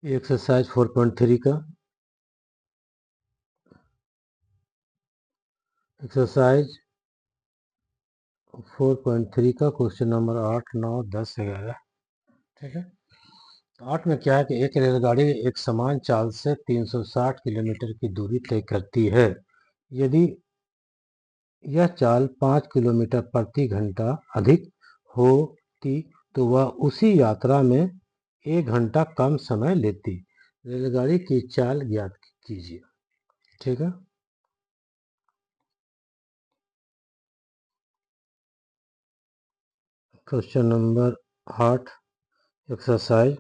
Exercise 4.3 का exercise 4.3 का question number 8, 9, 10, 11। ठीक है, तो 8 में क्या है कि एक रेलगाड़ी एक समान चाल से 360 किलोमीटर की दूरी तय करती है। यदि यह चाल 5 किलोमीटर प्रति घंटा अधिक होती तो वह उसी यात्रा में 1 घंटा कम समय लेती। रेलगाड़ी की चाल ज्ञात कीजिए। ठीक है, क्वेश्चन नंबर 8 एक्सरसाइज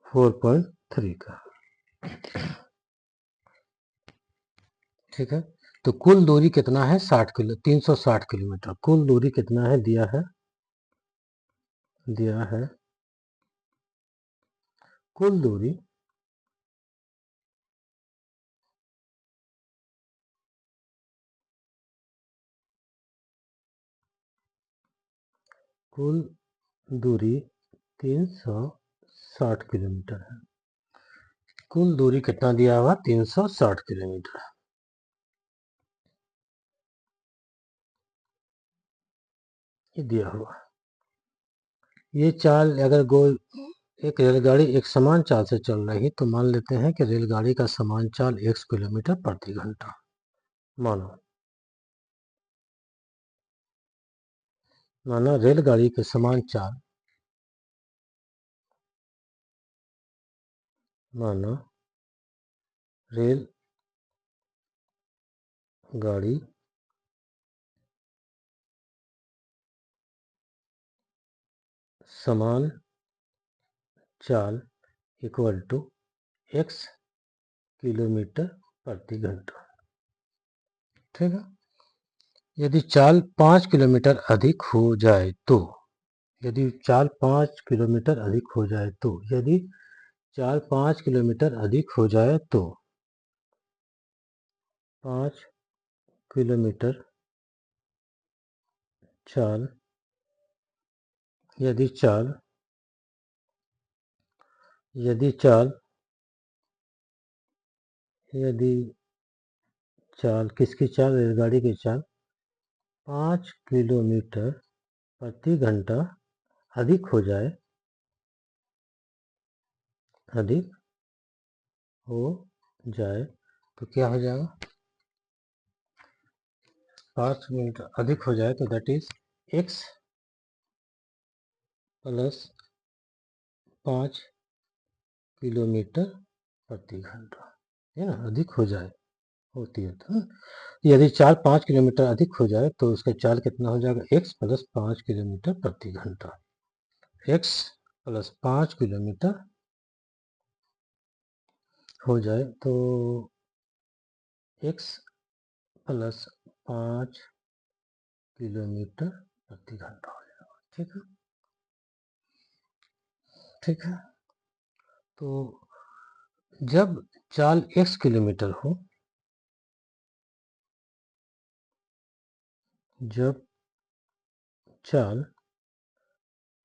4.3 का। ठीक है, तो कुल दूरी कितना है 360 किलोमीटर। कुल दूरी कितना है दिया है कुल दूरी कुल दूरी 360 किलोमीटर है। कुल दूरी कितना दिया हुआ 360 किलोमीटर। ये दिया हुआ ये चाल अगर एक रेलगाड़ी एक समान चाल से चल रही तो मान लेते हैं कि रेलगाड़ी का समान चाल 1 किलोमीटर प्रति घंटा। माना रेलगाड़ी के समान चाल रेल गाड़ी समान चाल इक्वल टू x किलोमीटर प्रति घंटा। ठीक है, यदि चाल 5 किलोमीटर अधिक हो जाए तो यदि चाल 5 किलोमीटर अधिक हो जाए तो यदि चाल 5 किलोमीटर अधिक हो जाए तो 5 किलोमीटर चाल यदि चाल यदि चाल यदि चाल किसकी चाल रेलगाड़ी की चाल 5 किलोमीटर प्रति घंटा अधिक हो जाए तो क्या हो जाएगा 5 किलोमीटर अधिक हो जाए तो that is x plus 5 kilometre प्रति घंटा, है ना। अधिक हो जाए होती है तो यदि चाल 5 किलोमीटर अधिक हो जाए तो उसका चाल कितना हो जाएगा x प्लस 5 किलोमीटर प्रति घंटा। x प्लस 5 किलोमीटर हो जाए तो x प्लस 5 किलोमीटर प्रति घंटा हो जाएगा। ठीक है, ठीक है, तो जब चाल x किलोमीटर हो जब चाल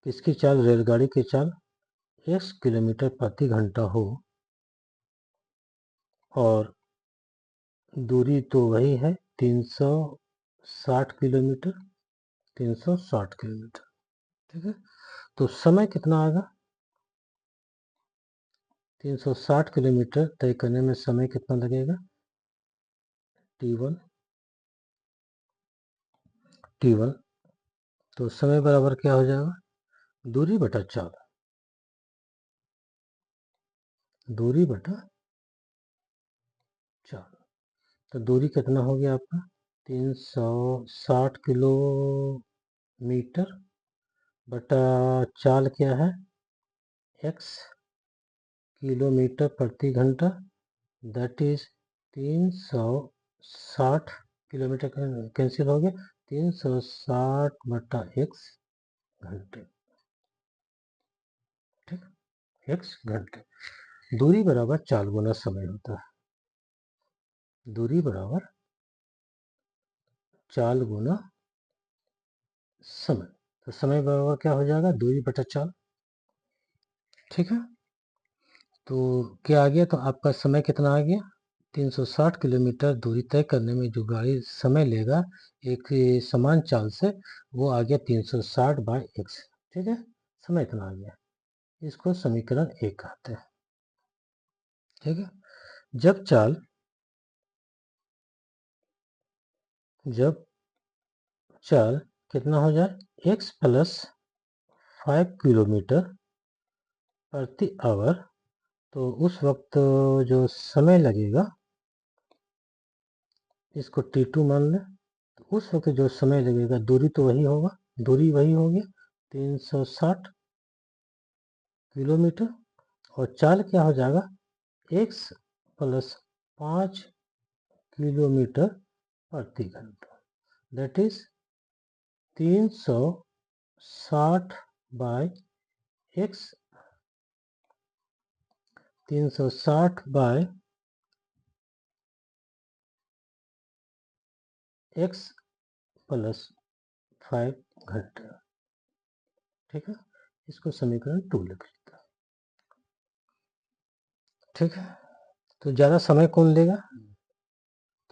किसकी चाल रेलगाड़ी की चाल x किलोमीटर प्रति घंटा हो और दूरी तो वही है 360 किलोमीटर 360 किलोमीटर। ठीक है, तो समय कितना आएगा 360 किलोमीटर तय करने में समय कितना लगेगा t1 तो समय बराबर क्या हो जाएगा दूरी बटा चाल तो दूरी कितना हो गया आपका 360 किलोमीटर बटा चाल क्या है x किलोमीटर प्रति घंटा दैट इज 360 किलोमीटर कैंसिल हो गया 360 बटा x घंटे। ठीक, x घंटे दूरी बराबर चाल गुना समय होता है। दूरी बराबर चाल गुना समय, तो समय बराबर क्या हो जाएगा दूरी बटा चाल। ठीक है, तो क्या आ गया, तो आपका समय कितना आ गया, 360 किलोमीटर दूरी तय करने में जो गाड़ी समय लेगा एक समान चाल से, वो आ गया 360 बाई एक्स। ठीक है, समय इतना आ गया, इसको समीकरण 1 कहते हैं। ठीक है, जब चाल कितना हो जाए, x प्लस 5 किलोमीटर प्रति आवर, तो उस वक्त जो समय लगेगा, इसको t2 मान लें, तो उस वक्त जो समय लगेगा, दूरी तो वही होगा, दूरी वही होगी 360 किलोमीटर, और चाल क्या हो जाएगा, x प्लस 5 किलोमीटर प्रति घंटा, that is 360 by x, 360 by x plus 5 घंटा। ठीक है, इसको समीकरण 2 लिख लेते हैं। ठीक है, तो ज़्यादा समय कौन लेगा,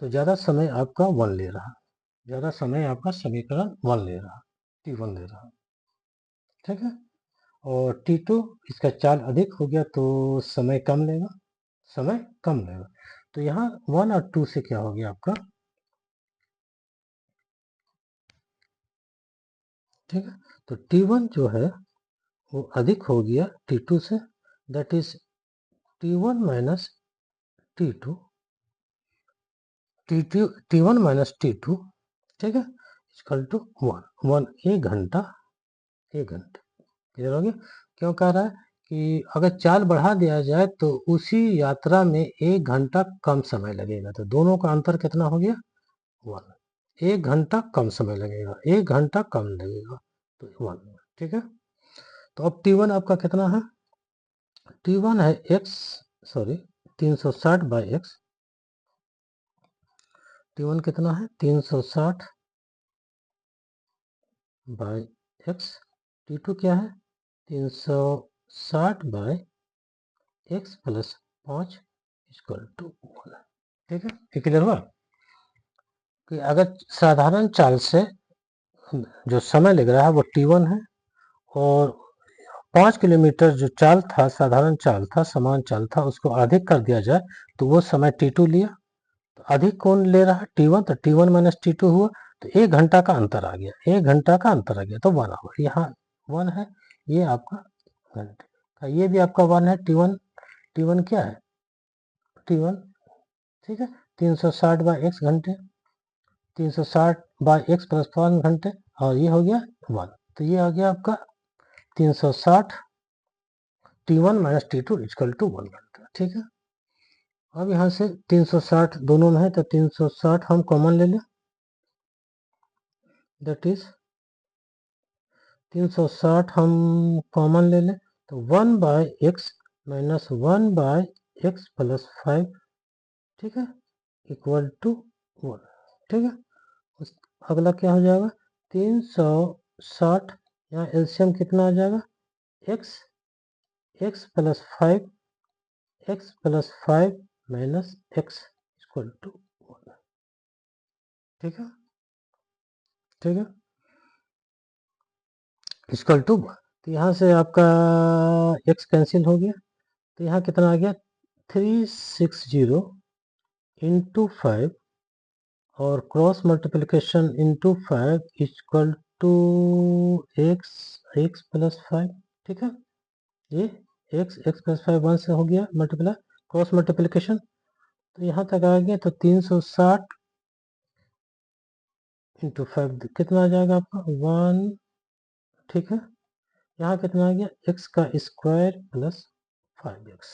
तो ज़्यादा समय आपका 1 ले रहा, ज़्यादा समय आपका समीकरण 1 ले रहा, t1 ले रहा। ठीक है, और t2 इसका चाल अधिक हो गया तो समय कम लेगा, समय कम लेगा। तो यहाँ 1 और 2 से क्या हो गया आपका, ठीक है, तो t1 जो है वो अधिक हो गया t2 से, that is t1 minus t2, t1 minus t2, ठीक है, इक्वल टू 1 1 घंटा, 1 घंटा। क्लियर हो गया, क्यों कह रहा है कि अगर चाल बढ़ा दिया जाए तो उसी यात्रा में 1 घंटा कम समय लगेगा, तो दोनों का अंतर कितना हो गया, 1, 1 घंटा कम समय लगेगा, 1 घंटा कम लगेगा, तो 1। ठीक है, तो अब t1 आपका कितना है, t1 है x, sorry 360 by x, t1 कितना है 360 बाई एक्स, t2 क्या है 360 by x plus 5 equal to 1। ठीक है, ये क्लियर हुआ कि अगर साधारण चाल से जो समय लग रहा है वो t1 है, और 5 किलोमीटर जो चाल था, साधारण चाल था, समान चाल था, उसको अधिक कर दिया जाए तो वो समय t2 लिया, तो अधिक कौन ले रहा है, t1, तो t1 माइनस t2 हुआ, तो 1 घंटा का अंतर आ गया, 1 घंटा का अंतर आ गया, तो 1 आवर, यहाँ 1 है, ये आपका घंटे का, ये भी आपका 1 है, t1 क्या है t1, ठीक है, 360 बाई एक्स घंटे, 360 बाई एक्स प्लस 5 घंटे, और ये हो गया 1, तो ये आ गया आपका 360 t1 minus t2 equal to 1 घंटा। ठीक है, अब यहाँ से 360 दोनों में है, तो 360 हम कॉमन ले लें, दैट इज 360 हम कॉमन ले लें, तो 1 by x minus 1 by x plus 5, ठीक है, इक्वल टू 1। ठीक है, अगला क्या हो जाएगा, 360, यहाँ एलसीएम कितना आ जाएगा, x, x plus 5, x plus 5 minus x equal to 1। ठीक है, ठीक है, इक्वल टू, तो यहाँ से आपका x कैंसिल हो गया, तो यहाँ कितना आ गया 360 इंटू 5, और cross multiplication into 5 equal to x plus 5। ठीक है, ये x प्लस 5 1 से हो गया मल्टीप्लाई, क्रॉस मल्टीप्लिकेशन, तो यहाँ तक आ गया, तो 360 इंटू 5 कितना आ जाएगा आपका 1। ठीक है, यहाँ कितना आ गया x का स्क्वायर प्लस 5x,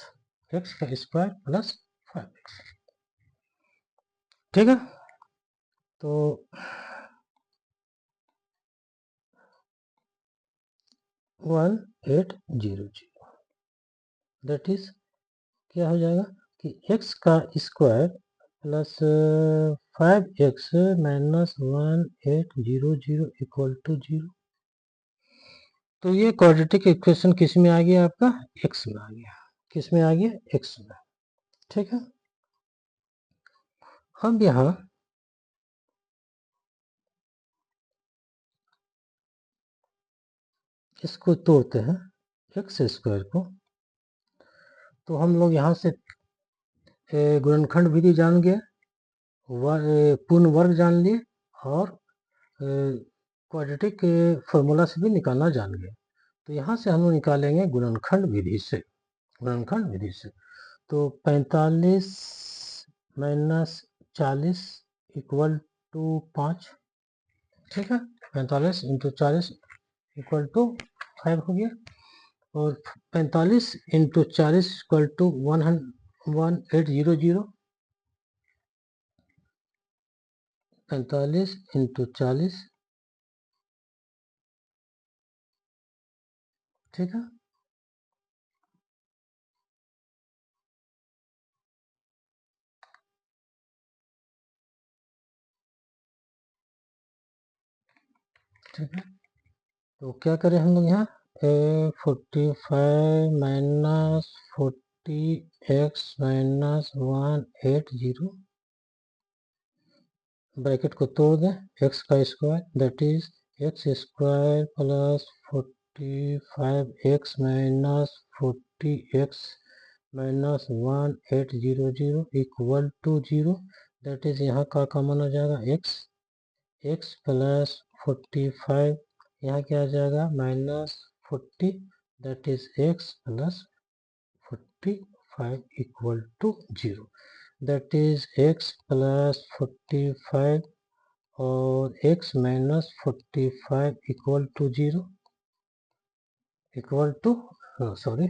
x का स्क्वायर प्लस 5x। ठीक है, तो 1800, दैट इज क्या हो जाएगा कि x का square plus 5x minus 1800 equal to 0। तो ये क्वाड्रेटिक इक्वेशन किस में आ गया आपका, x में आ गया। किस में आ गया, x में। ठीक है, अब यहाँ इसको तोड़ते हैं एक्स स्क्वायर को, तो हम लोग यहाँ से गुणनखंड विधि जान गए, पूर्ण वर्ग जान लिए, और क्वाड्रेटिक फॉर्मूला से भी निकालना जान गए। तो यहाँ से हम लोग निकालेंगे गुणनखंड विधि से, गुणनखंड विधि से। तो 45 माइनस 40 इक्वल टू 5। ठीक है, 45 इंटू 40 इक्वल टू 5 हो गया, और 45 इंटू 40 इक्वल टू 1800। 45 इंटू 40, ठीक है, ठीक है। तो क्या करें हम लोग यहाँ, 45 माइनस 40x माइनस 180, ब्रैकेट को तोड़ दें, x का square that is x square plus 45x minus 40x minus 1800 equal to 0, that is यहाँ का कॉमन हो जाएगा x प्लस 45, यहाँ क्या आ जाएगा minus 40, that is x plus 45 equal to 0, that is x plus 45 और x minus 45 equal to 0, equal to sorry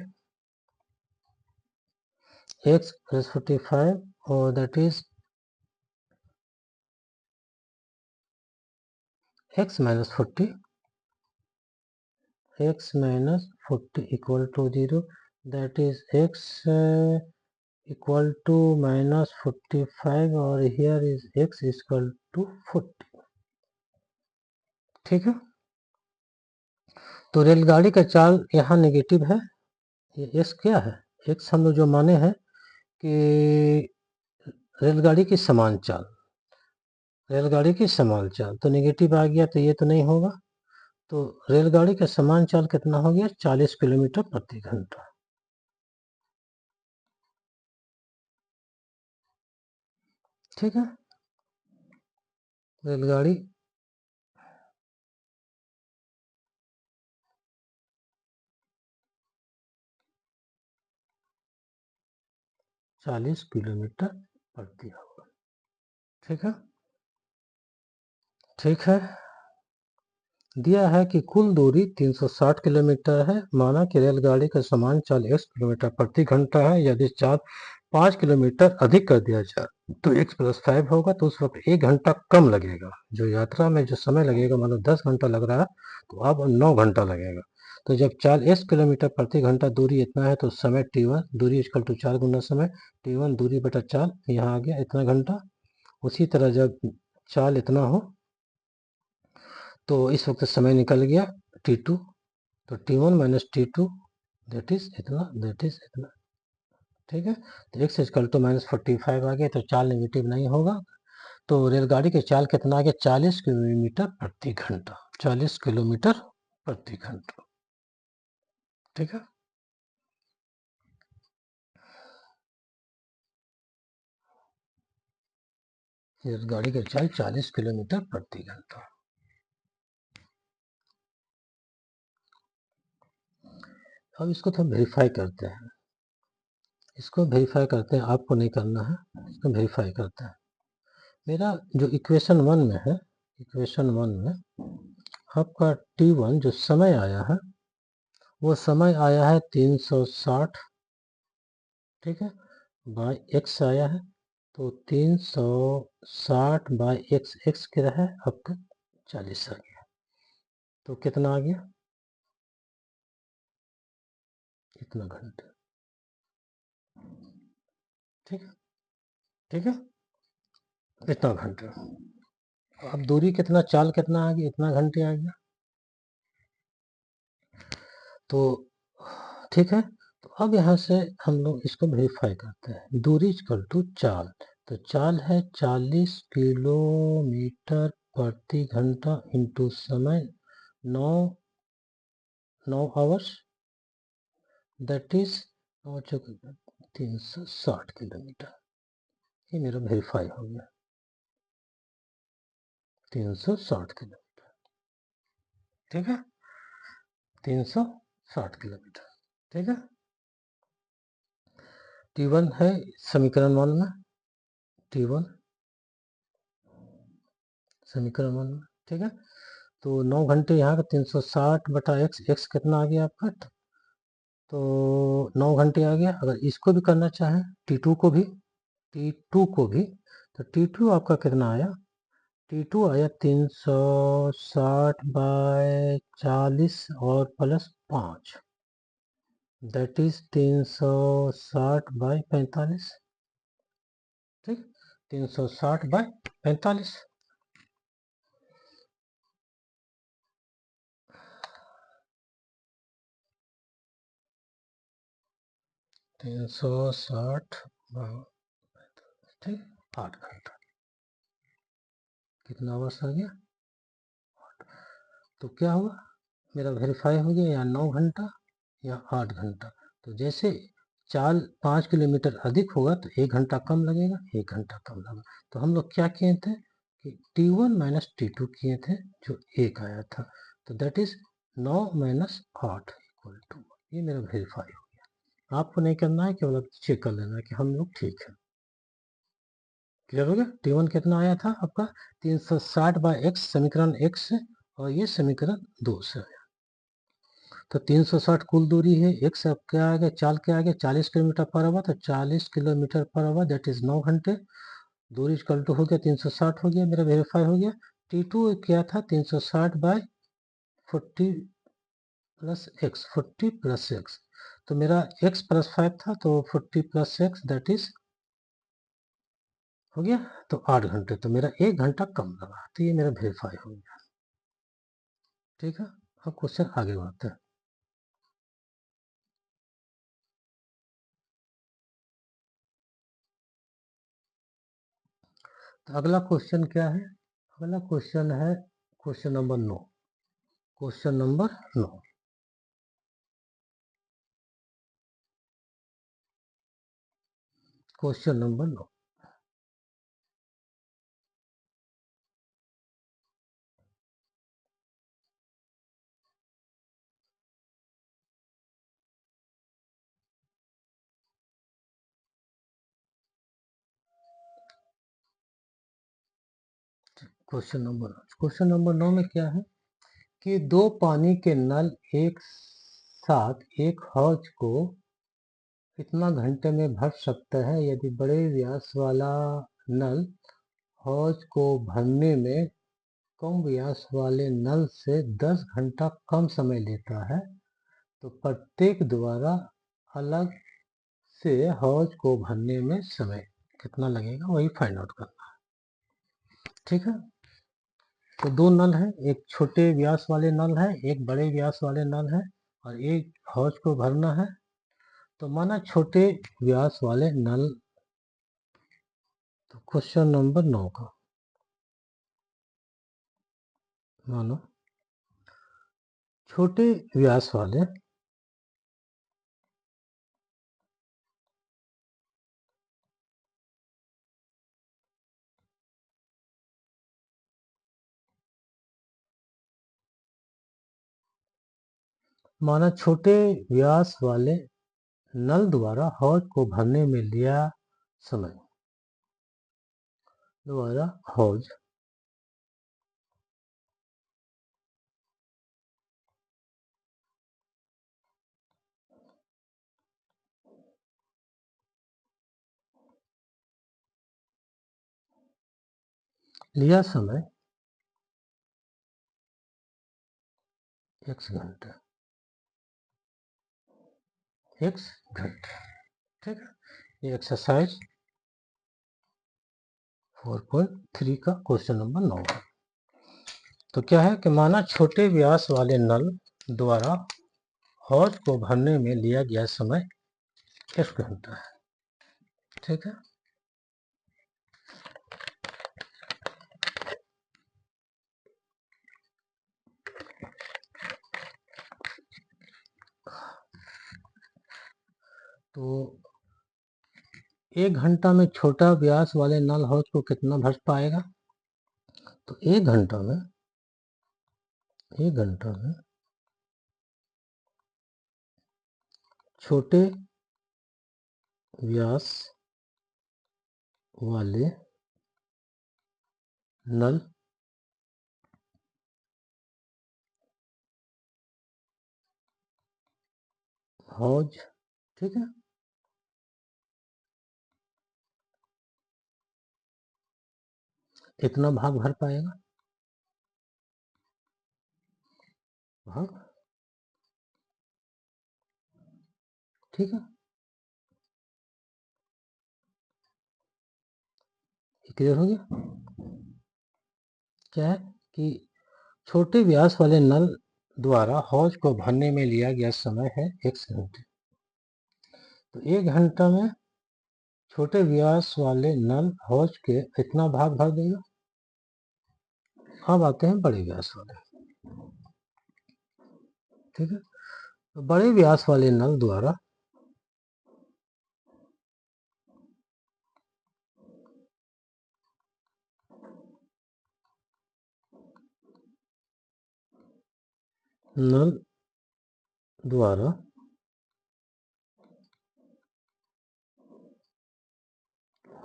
x plus 45 और that is x minus 40, x minus 40 equal to 0, that is x equal to minus 45 और here is x equal to 40। ठीक है, तो रेलगाड़ी का चाल यहाँ नेगेटिव है, ये x क्या है, x हम लोग जो माने हैं कि रेलगाड़ी की समान चाल, रेलगाड़ी की समान चाल, तो नेगेटिव आ गया तो ये तो नहीं होगा। तो रेलगाड़ी का समान चाल कितना हो गया, 40 किलोमीटर प्रति घंटा। ठीक है, रेलगाड़ी 40 किलोमीटर प्रति आवर। ठीक है, ठीक है, दिया है कि कुल दूरी 360 किलोमीटर है, माना कि रेलगाड़ी का समान चाल x किलोमीटर प्रति घंटा है। यदि चाल 5 किलोमीटर अधिक कर दिया जाए तो x प्लस 5 होगा, तो उस वक्त 1 घंटा कम लगेगा। जो यात्रा में जो समय लगेगा, मतलब 10 घंटा लग रहा है, तो अब 9 घंटा लगेगा। तो जब चाल x किलोमीटर प्रति घंटा दूरी इतना है, तो समय t1 दूरी इक्वल टू 4 गुना समय, t1 दूरी बटा चाल, यहाँ आ गया इतना घंटा। उसी तरह जब चाल इतना हो तो इस वक्त समय निकल गया t2, तो t1 minus t2 that is इतना, दैट इज इतना। ठीक है, तो x इक्वल टू माइनस 45 आ गया, तो चाल नेगेटिव नहीं होगा। तो रेलगाड़ी की चाल कितना आ गया, 40 किलोमीटर प्रति घंटा, 40 किलोमीटर प्रति घंटा। ठीक है, रेलगाड़ी की चाल 40 किलोमीटर प्रति घंटा। अब इसको थोड़ा वेरीफाई करते हैं, इसको वेरीफाई करते हैं, आपको नहीं करना है, इसको वेरीफाई करते हैं। मेरा जो इक्वेशन 1 में है, इक्वेशन 1 में आपका t1 जो समय आया है, वो समय आया है 360, ठीक है, बाय x आया है, तो 360 बाय x क्या है आपका 40 आ गया, तो कितना आ गया, इतना घंटे। ठीक है, ठीक है, इतना घंटे। अब दूरी कितना, चाल कितना आ गया, इतना घंटे आ गया। तो ठीक है, तो अब यहाँ से हम लोग इसको वेरीफाई करते हैं। दूरी इक्वल टू चाल, तो चाल है 40 किलोमीटर प्रति घंटा इंटू समय 9 आवर्स, दैट इज 360 किलोमीटर। ये मेरा वेरीफाई हो गया, 360 किलोमीटर। ठीक है, 360 किलोमीटर। ठीक है, T1 है समीकरण 1 में, T1 समीकरण 1 में। ठीक है, तो 9 घंटे यहाँ का 360 बटा x कितना आ गया आपका, तो 9 घंटे आ गया। अगर इसको भी करना चाहें T2 को भी, तो T2 आपका कितना आया, T2 आया 360 बाय 40 और प्लस 5, दैट इज 360 बाय 45। ठीक, 360 बाय 45। तीन सौ साठ, ठीक, 8 घंटा। कितना आवर्स आ गया, तो क्या हुआ, मेरा वेरीफाई हो गया, या 9 घंटा या 8 घंटा। तो जैसे चाल 5 किलोमीटर अधिक होगा तो 1 घंटा कम लगेगा, 1 घंटा कम लगा। तो हम लोग क्या किए थे कि T1 माइनस T2 किए थे, जो 1 आया था, तो that is 9 minus 8 equal to, ये मेरा वेरीफाई हो गया। आपको नहीं करना है, केवल चेक कर लेना है कि हम लोग ठीक है। क्लियर हो गया। T1 कितना आया था आपका 360 बाय x, समीकरण 1 से, और ये समीकरण 2 से आया। तो 360 कुल दूरी है, x अब क्या आ गया, चाल क्या आ गया, 40 किलोमीटर पर आवर, तो 40 kilometre per hour that is 9 घंटे। दूरी इक्वल टू हो गया 360 हो गया, मेरा वेरीफाई हो गया। T2 क्या था 360 by 40 plus x, 40 plus x, तो मेरा x प्लस 5 था, तो 40 प्लस x दैट इज हो गया, तो 8 घंटे, तो मेरा 1 घंटा कम लगा, तो ये मेरा वेरीफाई हो गया। ठीक है, अब क्वेश्चन आगे बढ़ते हैं। तो अगला क्वेश्चन क्या है, अगला क्वेश्चन है question number 9। Question number 9, question number 9। Question number 9 में क्या है कि दो पानी के नल एक साथ एक हौज को कितना घंटे में भर सकते हैं, यदि बड़े व्यास वाला नल हौज को भरने में कम व्यास वाले नल से 10 घंटा कम समय लेता है, तो प्रत्येक द्वारा अलग से हौज को भरने में समय कितना लगेगा, वही फाइंड आउट करना है। ठीक है, तो दो नल है, एक छोटे व्यास वाले नल है, एक बड़े व्यास वाले नल है, और एक हौज को भरना है। तो माना छोटे व्यास वाले नल, तो क्वेश्चन नंबर 9 का मानो छोटे व्यास वाले माना छोटे व्यास वाले नल द्वारा हौज को भरने में लिया समय, द्वारा हौज लिया समय x घंटे, x घंटे। ठीक है, ये एक्सरसाइज 4.3 का क्वेश्चन नंबर 9 है। तो क्या है कि माना छोटे व्यास वाले नल द्वारा हौज को भरने में लिया गया समय x घंटा है। ठीक है, तो 1 घंटा में छोटा व्यास वाले नल हौज को कितना भर पाएगा? तो 1 घंटा में छोटे व्यास वाले नल हौज, ठीक है, इतना भाग भर पाएगा। भाग, ठीक है, क्लियर हो गया? क्या है कि छोटे व्यास वाले नल द्वारा हौज को भरने में लिया गया समय है x घंटे। तो 1 घंटा में छोटे व्यास वाले नल हौज के इतना भाग भर देगा। अब आते हैं बड़े व्यास वाले। ठीक है, तो बड़े व्यास वाले नल द्वारा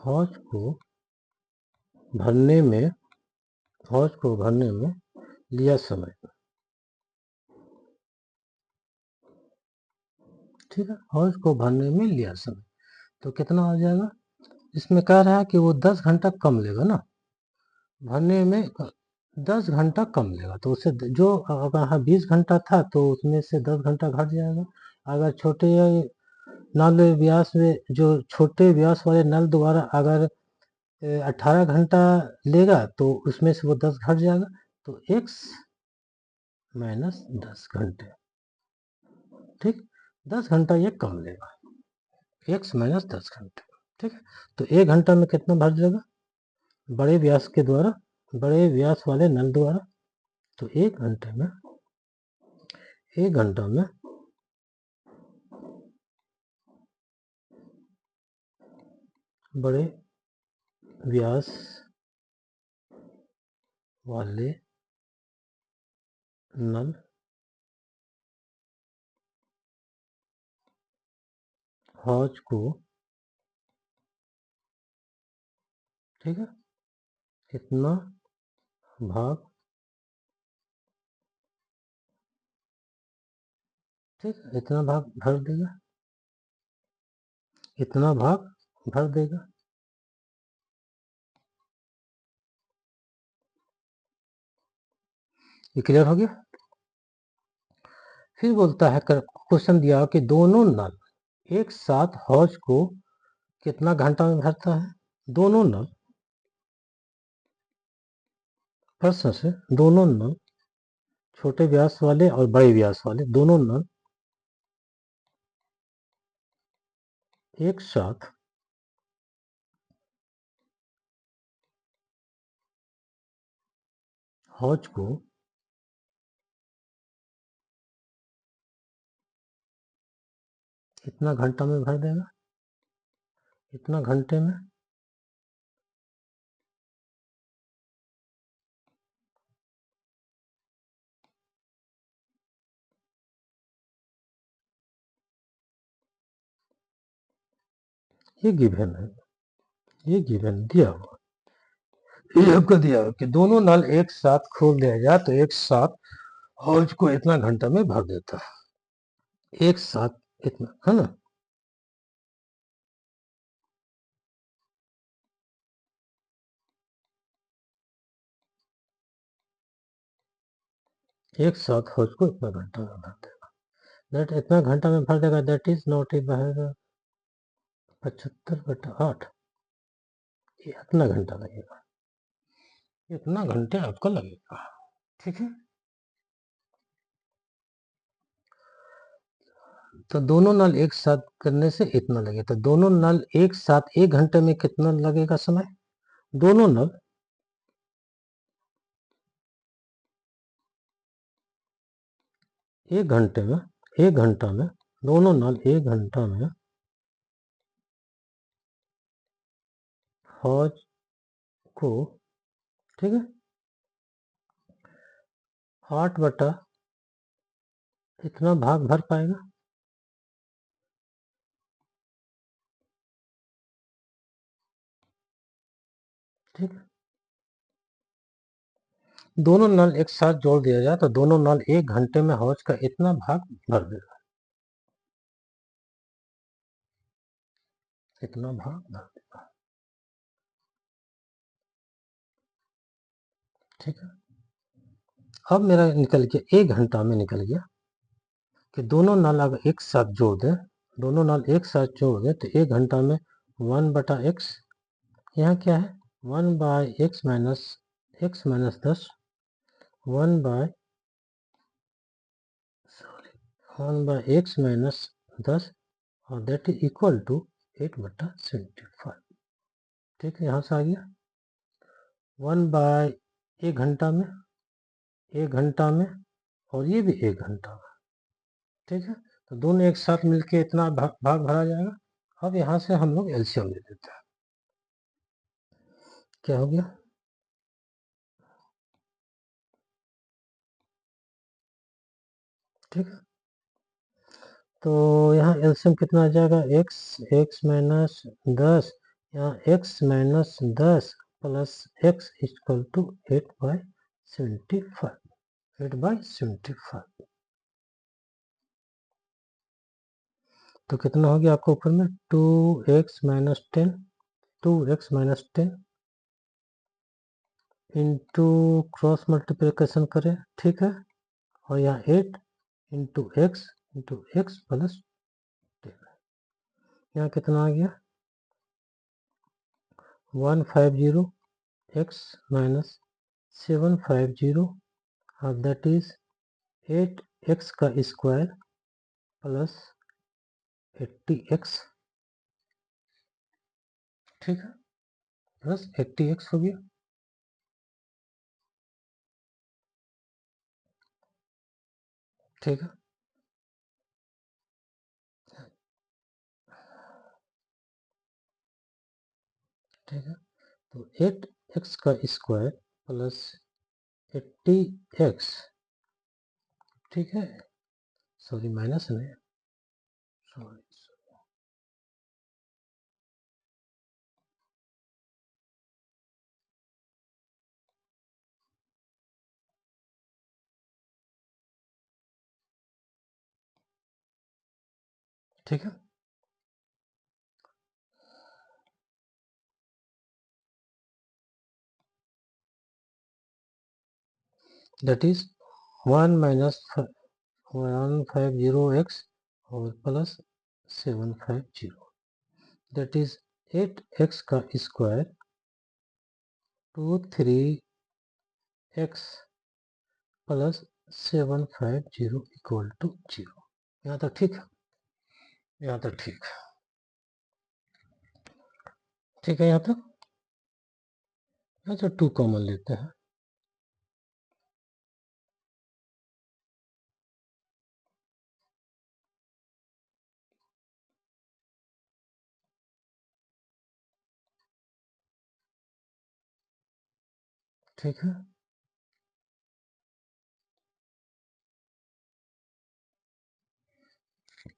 हौज को भरने में लिया समय। ठीक है, हौज को भरने में लिया समय तो कितना आ जाएगा? इसमें कह रहा है कि वो 10 घंटा कम लेगा ना, भरने में 10 घंटा कम लेगा, तो उससे जो अगर यहाँ 20 घंटा था तो उसमें से 10 घंटा घट जाएगा। अगर छोटे नल व्यास में जो छोटे व्यास वाले नल द्वारा अगर 18 घंटा लेगा तो उसमें से वो 10 घट जाएगा, तो x माइनस 10 घंटे। ठीक, 10 घंटा ये कम लेगा, x माइनस 10 घंटे। ठीक है, तो 1 घंटा में कितना भर जाएगा बड़े व्यास के द्वारा, बड़े व्यास वाले नल द्वारा? तो 1 घंटा में बड़े व्यास वाले नल हौज को, ठीक है, इतना भाग, ठीक है, इतना भाग भर देगा, इतना भाग भर देगा। ये क्लियर हो गया? फिर बोलता है, क्वेश्चन दिया कि दोनों नल एक साथ हौज को कितना घंटा में भरता है? दोनों नल, प्रश्न से दोनों नल, छोटे व्यास वाले और बड़े व्यास वाले दोनों नल एक साथ हौज को इतना घंटा में भर देगा, इतना घंटे में। ये गिवन है, ये गिवन दिया हुआ, ये आपको दिया हुआ कि दोनों नल एक साथ खोल दिया जाए तो एक साथ हौज को इतना घंटा में भर देता है, एक साथ इतना, है ना? एक साथ हौज को इतना घंटा में भर देगा, दैट इतना घंटा में भर देगा, दैट इज नॉट ए बहेगा 75/8, इतना घंटा लगेगा, इतना घंटे आपका लगेगा। ठीक है, तो दोनों नल एक साथ करने से इतना लगे, तो दोनों नल एक साथ 1 घंटे में कितना लगेगा समय? दोनों नल एक घंटे में, 1 घंटा में, दोनों नल 1 घंटा में हौज को, ठीक है, 8 बटा इतना भाग भर पाएगा। ठीक है, दोनों नल एक साथ जोड़ दिया जाए तो दोनों नल 1 घंटे में हौज का इतना भाग भर देगा, इतना भाग भर देगा। ठीक है, अब मेरा निकल गया 1 घंटा में निकल गया कि दोनों नल अगर एक साथ जोड़ दें, दोनों नल एक साथ जोड़ दें तो 1 घंटा में 1 बटा एक्स, यहाँ क्या है 1 by x minus 10, 1 by x minus 10 और दैट इज इक्वल टू 8 बटा 75। ठीक है, यहाँ से आ गया 1 बाय 1 घंटा में, 1 घंटा में, और ये भी 1 घंटा में। ठीक है, तो दोनों एक साथ मिलके इतना भाग भरा जाएगा। अब यहाँ से हम लोग एलसीएम ले लेते हैं। क्या हो गया, ठीक है, तो यहाँ एलसीएम कितना आ जाएगा, एक्स माइनस 10, यहाँ x minus 10 plus x equal to 8 by 75, 8 by 75। तो कितना हो गया आपको ऊपर में 2x minus 10, 2x minus 10 into cross multiplication करें, ठीक है, और यहाँ 8 इंटू एक्स प्लस 10, यहाँ कितना आ गया 150 x माइनस 750 और दैट इज 8x का स्क्वायर प्लस 80x, ठीक है, प्लस 80x हो गया। ठीक है, ठीक है, तो 8x का स्क्वायर प्लस 80x, ठीक है, सॉरी माइनस नहीं, सॉरी, ठीक है, दैट इज 1 माइनस 150x और प्लस 750, दैट इज 8x का square 23x plus 750 equal to 0। यहाँ तक ठीक है, यहाँ तक ठीक है, ठीक है, यहाँ तक। अच्छा 2 कॉमन लेते हैं, ठीक है,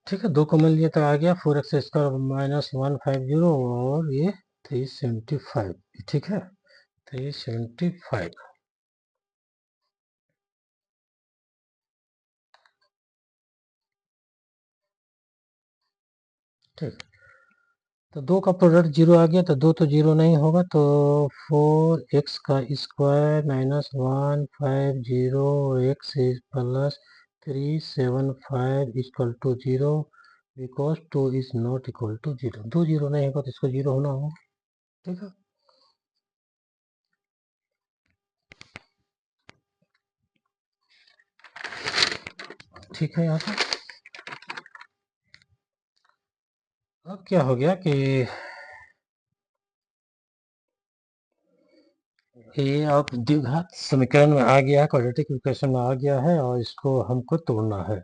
ठीक है, 2 कॉमन लिए तो आ गया 4x स्क्वायर माइनस 150 और ये 375, ठीक है, 375। ठीक, तो 2 का प्रोडक्ट 0 आ गया, तो 2 तो 0 नहीं होगा, तो 4x का square minus 150 x plus 375 equal to 0 because 2 is not equal to 0, 2 0 नहीं होगा तो इसको 0 होना होगा। ठीक है, ठीक है, यहाँ पर क्या हो गया कि ये अब द्विघात समीकरण में आ गया है, क्वाड्रेटिक इक्वेशन में आ गया है और इसको हमको तोड़ना है।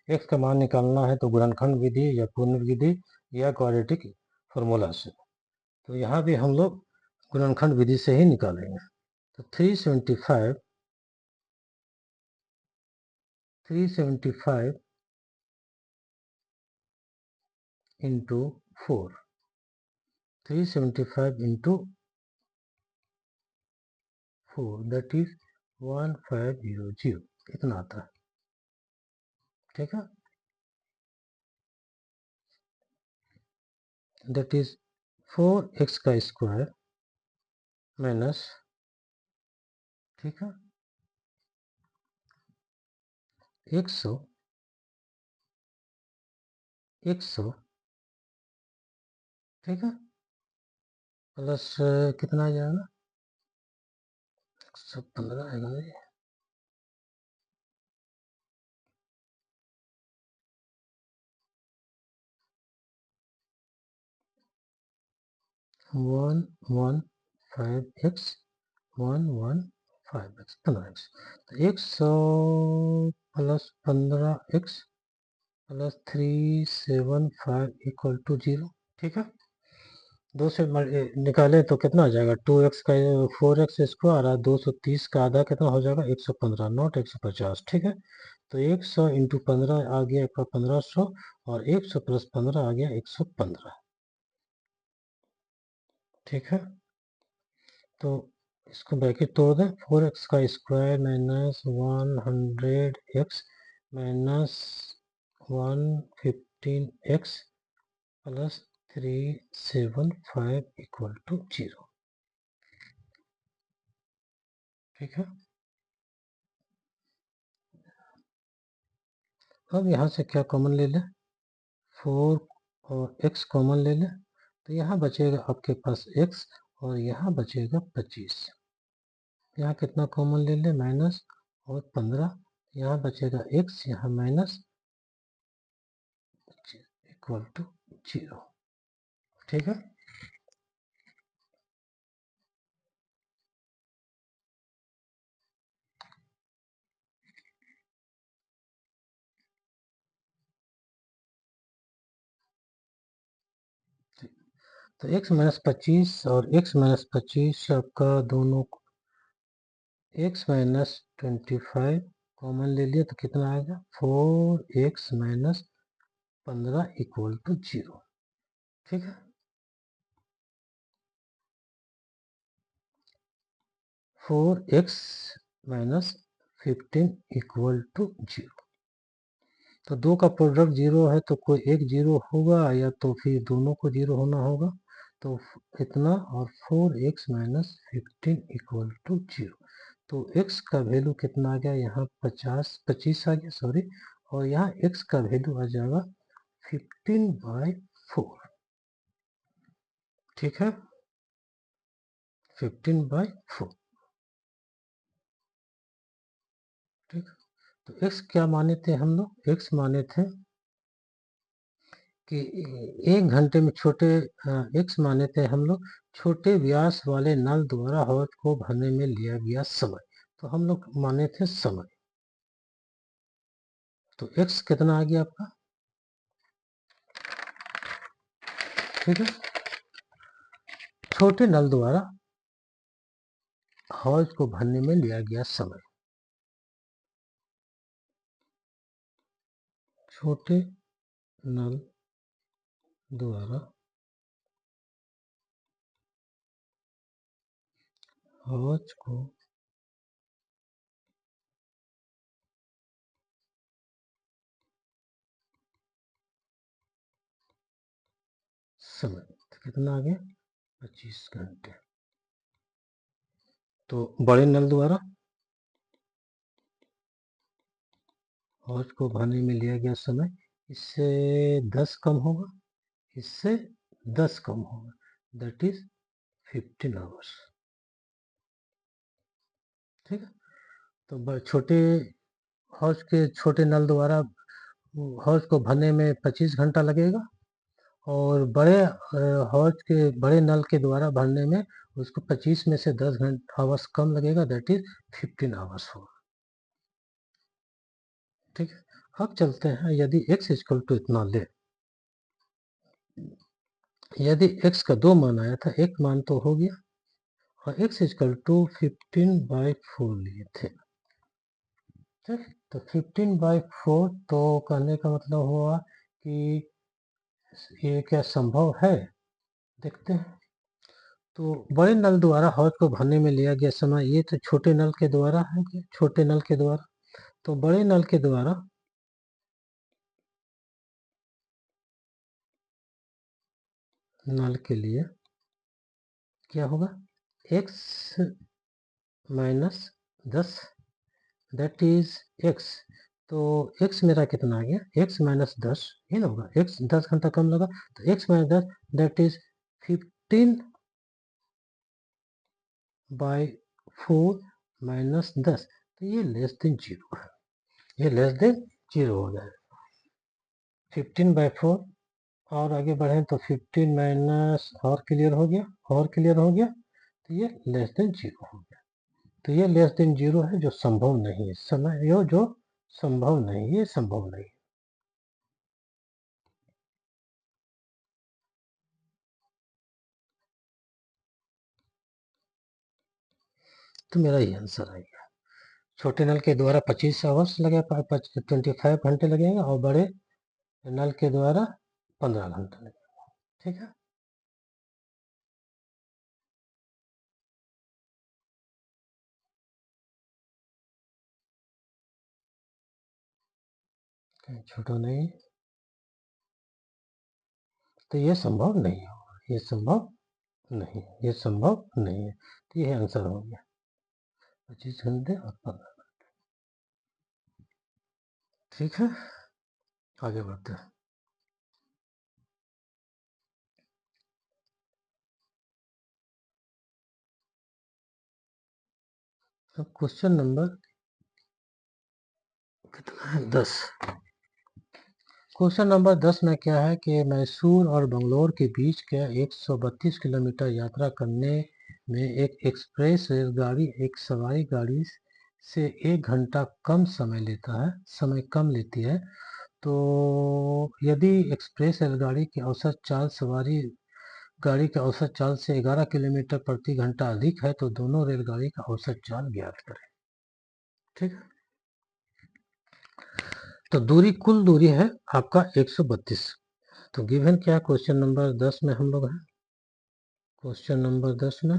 x का मान निकालना है तो गुणनखंड विधि या पुनर्विधि या क्वाड्रेटिक फॉर्मूला से। तो यहाँ भी हम लोग गुणनखंड विधि से ही निकालेंगे। तो 375 इंटू 4, 375 इंटू 4 दैट इज 1500, इतना आता है। ठीक है, दैट इज 4x का स्क्वायर माइनस, ठीक है, 100 ठीक है, प्लस कितना आ जाएगा, 115 आएगा ये। 115x 115x 15x, तो 100 plus 15x plus 375 equal to 0। ठीक है, दो से निकाले तो कितना आ जाएगा, 2x का 4x स्क्वायर और 230 का आधा कितना हो जाएगा, 115 नॉट 150। ठीक है, तो 100 इंटू 15 आ गया आपका 1500 और 100 प्लस 15 आ गया 115। ठीक है, तो इसको ब्रैकेट तोड़ दें, 4x का square minus 100x minus 115x plus 375 equal to 0। ठीक है, अब यहाँ से क्या कॉमन ले लें, 4 और x कॉमन ले लें, तो यहाँ बचेगा आपके पास x और यहाँ बचेगा 25। यहाँ कितना कॉमन ले लें, माइनस और 15, यहाँ बचेगा x, यहाँ माइनस इक्वल टू 0। ठीक है, तो x माइनस 25 और x माइनस 25 आपका दोनों, x माइनस 25 कॉमन ले लिया तो कितना आएगा, 4x माइनस 15 इक्वल टू 0। ठीक है, 4x माइनस 15 इक्वल टू 0। तो दो का प्रोडक्ट जीरो है तो कोई एक जीरो होगा या तो फिर दोनों को जीरो होना होगा, तो इतना और 4x माइनस 15 इक्वल टू 0। तो x का वैल्यू कितना आ गया, यहाँ 25 आ गया, सॉरी, और यहाँ x का वैल्यू आ जाएगा 15/4। ठीक है, 15/4। ठीक, तो x क्या माने थे हम लोग, x माने थे कि 1 घंटे में छोटे, x माने थे हम लोग छोटे व्यास वाले नल द्वारा हौज को भरने में लिया गया समय। तो हम लोग माने थे समय, तो x कितना आ गया आपका, ठीक है, छोटे नल द्वारा हौज को भरने में लिया गया समय, छोटे नल द्वारा हौज को समय, तो कितना आ गया, 25 घंटे। तो बड़े नल द्वारा हौज को भरने में लिया गया समय, इससे 10 कम होगा, इससे 10 कम होगा, दैट इज 15 आवर्स। ठीक है, तो छोटे हौज के छोटे नल द्वारा हौज को भरने में 25 घंटा लगेगा और बड़े हौज के बड़े नल के द्वारा भरने में उसको 25 में से 10 घंटे आवर्स कम लगेगा, दैट इज 15 आवर्स होगा। ठीक है, अब चलते हैं, यदि x इक्वल टू इतना ले, यदि x का 2 मान आया था, एक मान तो हो गया, और x इक्वल टू 15/4 लिए थे। ठीक, तो 15/4 तो कहने का मतलब हुआ कि ये क्या संभव है, देखते हैं। तो बड़े नल द्वारा हौज को भरने में लिया गया समय, ये तो छोटे नल के द्वारा है, छोटे नल के द्वारा, तो बड़े नल के द्वारा नल के लिए क्या होगा, x minus 10, that is x। तो x मेरा कितना आ गया, x माइनस 10 ही ना होगा, x 10 घंटा कम लगा, तो x minus 10 that is 15/4 minus 10, तो ये लेस देन 0 है, ये लेस देन 0 हो जाए। 15/4 और आगे बढ़े तो 15 माइनस और क्लियर हो गया, और क्लियर हो गया, तो ये लेस देन 0 हो गया। तो ये लेस देन 0 है, जो संभव नहीं है, समय यो जो संभव नहीं, ये संभव नहीं। तो मेरा ये आंसर आएगा, छोटे नल के द्वारा 25 आवर्स लगे, 25 घंटे लगेंगे, और बड़े नल के द्वारा 15 घंटे लगेंगे। ठीक है, छोटा नहीं, तो ये संभव नहीं होगा, ये संभव नहीं, ये संभव नहीं है, तो ये आंसर हो गया 25 घंटे और 15। ठीक है, आगे बढ़ते हैं। अब क्वेश्चन नंबर कितना है, 10। क्वेश्चन नंबर 10 में क्या है कि मैसूर और बंगलोर के बीच के 132 किलोमीटर यात्रा करने में एक एक्सप्रेस रेलगाड़ी एक सवारी गाड़ी से 1 घंटा कम समय लेता है, समय कम लेती है। तो यदि एक्सप्रेस रेलगाड़ी की औसत चाल सवारी गाड़ी की औसत चाल से 11 किलोमीटर प्रति घंटा अधिक है, तो दोनों रेलगाड़ी का औसत चाल ज्ञात करें। ठीक है, तो दूरी, कुल दूरी है आपका 132। तो गिवन क्या, क्वेश्चन नंबर 10 में हम लोग हैं, क्वेश्चन नंबर 10 में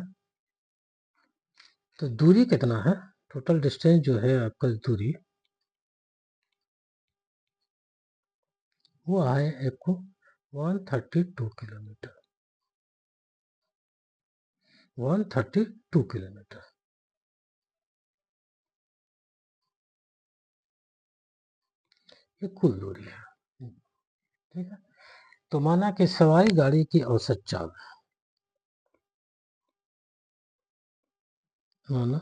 तो दूरी कितना है, टोटल डिस्टेंस जो है आपका दूरी, वो है आपको 132 किलोमीटर, 132 किलोमीटर। ये कुल दूरी है। ठीक है, तो माना कि सवारी गाड़ी की औसत चाल, माना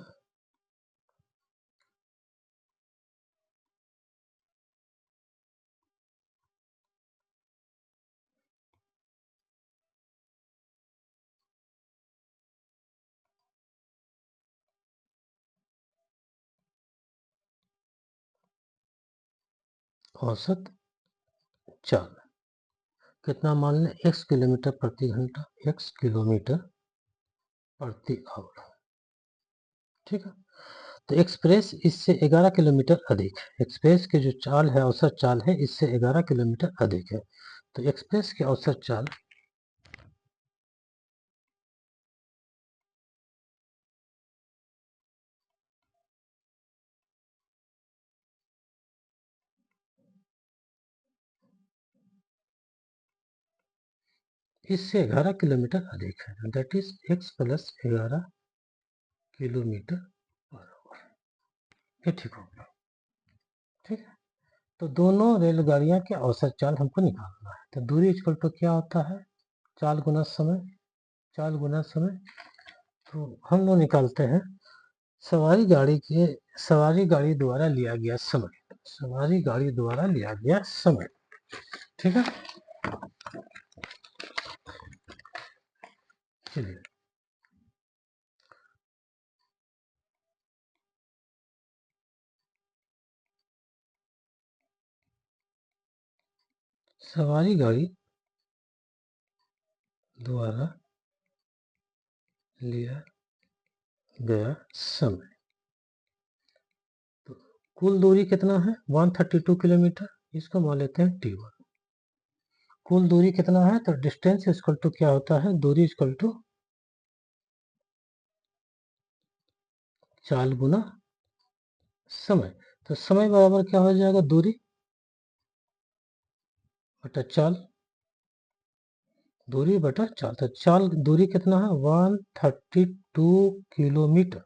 औसत चाल कितना, मान लें x किलोमीटर प्रति घंटा, x किलोमीटर प्रति आवर। ठीक है, तो एक्सप्रेस इससे 11 किलोमीटर अधिक, एक्सप्रेस की जो चाल है, औसत चाल है, इससे 11 किलोमीटर अधिक है। तो एक्सप्रेस की औसत चाल इससे 11 किलोमीटर अधिक है, that is x plus 11 kilometre per hour. ये ठीक होगा। ठीक है, तो दोनों रेलगाड़ियां के औसत चाल हमको निकालना है। तो दूरी इक्वल टू क्या होता है, चाल गुना समय, चाल गुना समय। तो हम लोग निकालते हैं सवारी गाड़ी द्वारा लिया गया समय, सवारी गाड़ी द्वारा लिया गया समय। ठीक है, चलिए सवारी गाड़ी द्वारा लिया गया समय, तो कुल दूरी कितना है 132 किलोमीटर, इसको मान लेते हैं T1। कुल दूरी कितना है तो डिस्टेंस इक्वल टू क्या होता है, दूरी इक्वल टू चाल गुना समय। तो समय बराबर क्या हो जाएगा, दूरी बटा चाल, दूरी बटा चाल। तो चाल दूरी कितना है 132 किलोमीटर।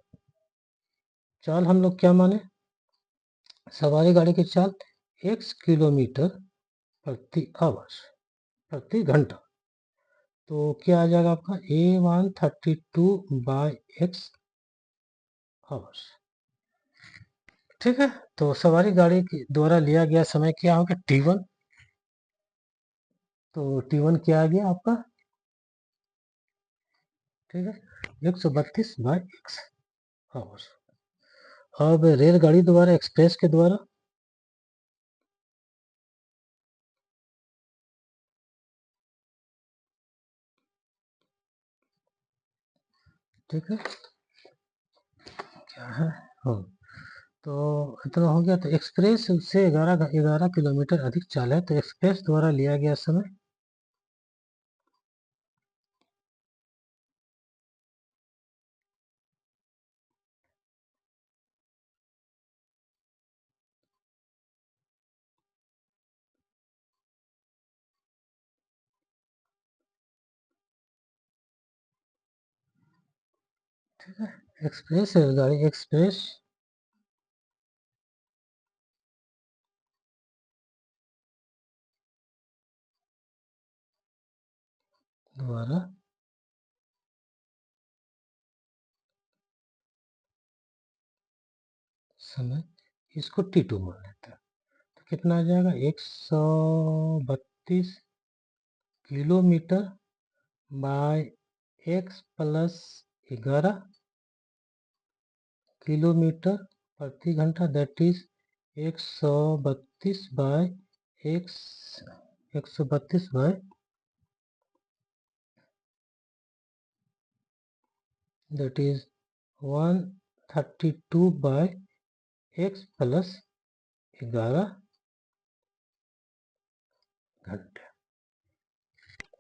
चाल हम लोग क्या माने, सवारी गाड़ी की चाल x किलोमीटर प्रति आवर प्रति घंटा। तो क्या आ जाएगा आपका A132 बाई एक्स आवर्स। ठीक है, तो सवारी गाड़ी के द्वारा लिया गया समय क्या होगा T1। तो T1 क्या आ गया आपका, ठीक है 132 बाई एक्स आवर्स। अब रेलगाड़ी द्वारा एक्सप्रेस के द्वारा, ठीक है क्या है, हाँ तो इतना हो गया। तो एक्सप्रेस से 11 किलोमीटर अधिक चाल है, तो एक्सप्रेस द्वारा लिया गया समय एक्सप्रेस रेलगाड़ी एक्सप्रेस द्वारा समय, इसको T2 मान लेते हैं। तो कितना आ जाएगा 132 kilometre by x plus 11 kilometre प्रति घंटा, that is 132 by x 132 by that is 132 by x plus 11 घंटे।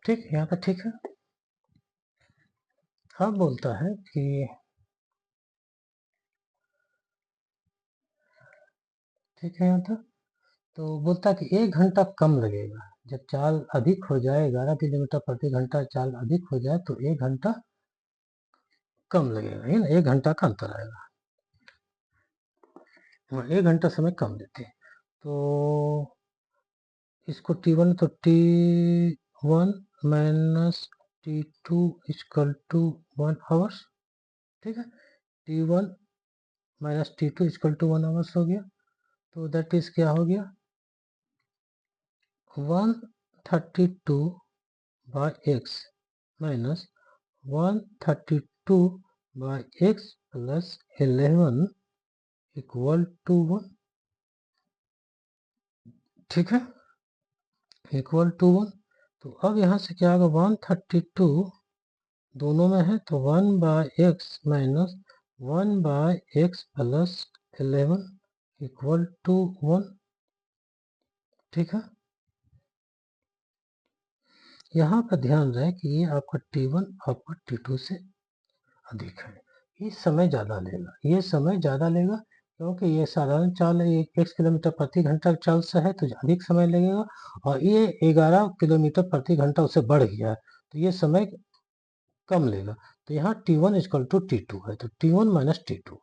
ठीक, यहाँ पर ठीक है। अब बोलता है कि ठीक है यहाँ तक, तो बोलता है कि 1 घंटा कम लगेगा जब चाल अधिक हो जाए, 11 किलोमीटर प्रति घंटा चाल अधिक हो जाए तो 1 घंटा कम लगेगा, है ना, 1 घंटा का अंतर आएगा, 1 घंटा समय कम लेते हैं। तो इसको T1 तो T1 minus T2 equal to 1 hours. ठीक है, T1 minus T2 equal to 1 hours हो गया। तो दैट इज क्या हो गया 132 by x minus 132 by x plus 11 equal to 1। ठीक है, इक्वल टू 1। तो अब यहाँ से क्या होगा 132 दोनों में है तो 1 by x minus 1 by x plus 11 equal to 1। ठीक है, यहाँ पर ध्यान रहे कि ये आपका T1 आपका T2 से अधिक है, ये समय ज़्यादा लेगा, ये समय ज़्यादा लेगा क्योंकि ये साधारण चाल है, 1 किलोमीटर प्रति घंटा चाल से है तो अधिक समय लगेगा, और ये 11 किलोमीटर प्रति घंटा उससे बढ़ गया है तो ये समय कम लेगा। तो यहाँ T1 इक्वल टू T2 है, तो T1 माइनस T2।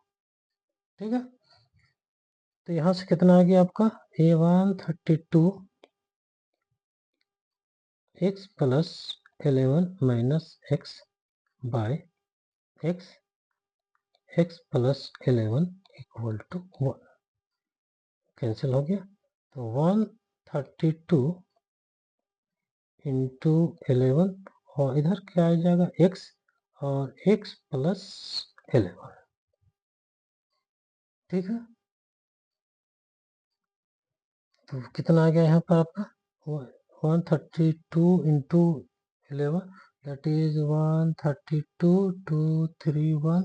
ठीक है, तो यहाँ से कितना आ गया आपका A132 x plus 11 minus x by x x plus 11 equal to 1 cancel हो गया। तो 132 इंटू 11 और इधर क्या आ जाएगा x और x प्लस 11, ठीक है। तो कितना आ गया यहाँ पर आपका 132 इंटू 11, दैट इज 132 231,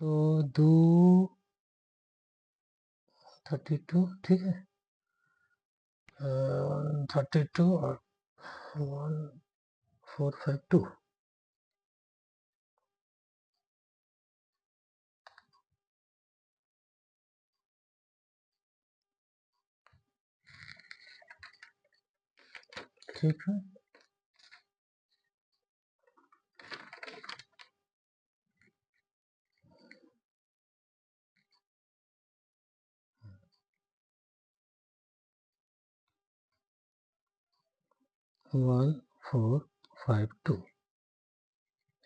तो 232, ठीक है। 32 और 1452, ठीक है। 1452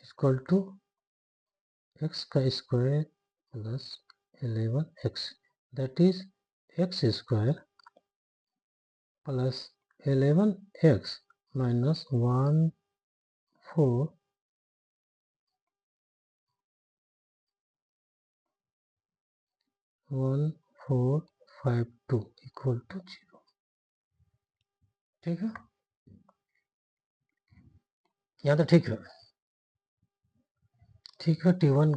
इक्वल टू एक्स का square plus 11x, that is x square plus 11x minus 1452 equal to 0, ठीक है। यहाँ तो ठीक है, ठीक है। T1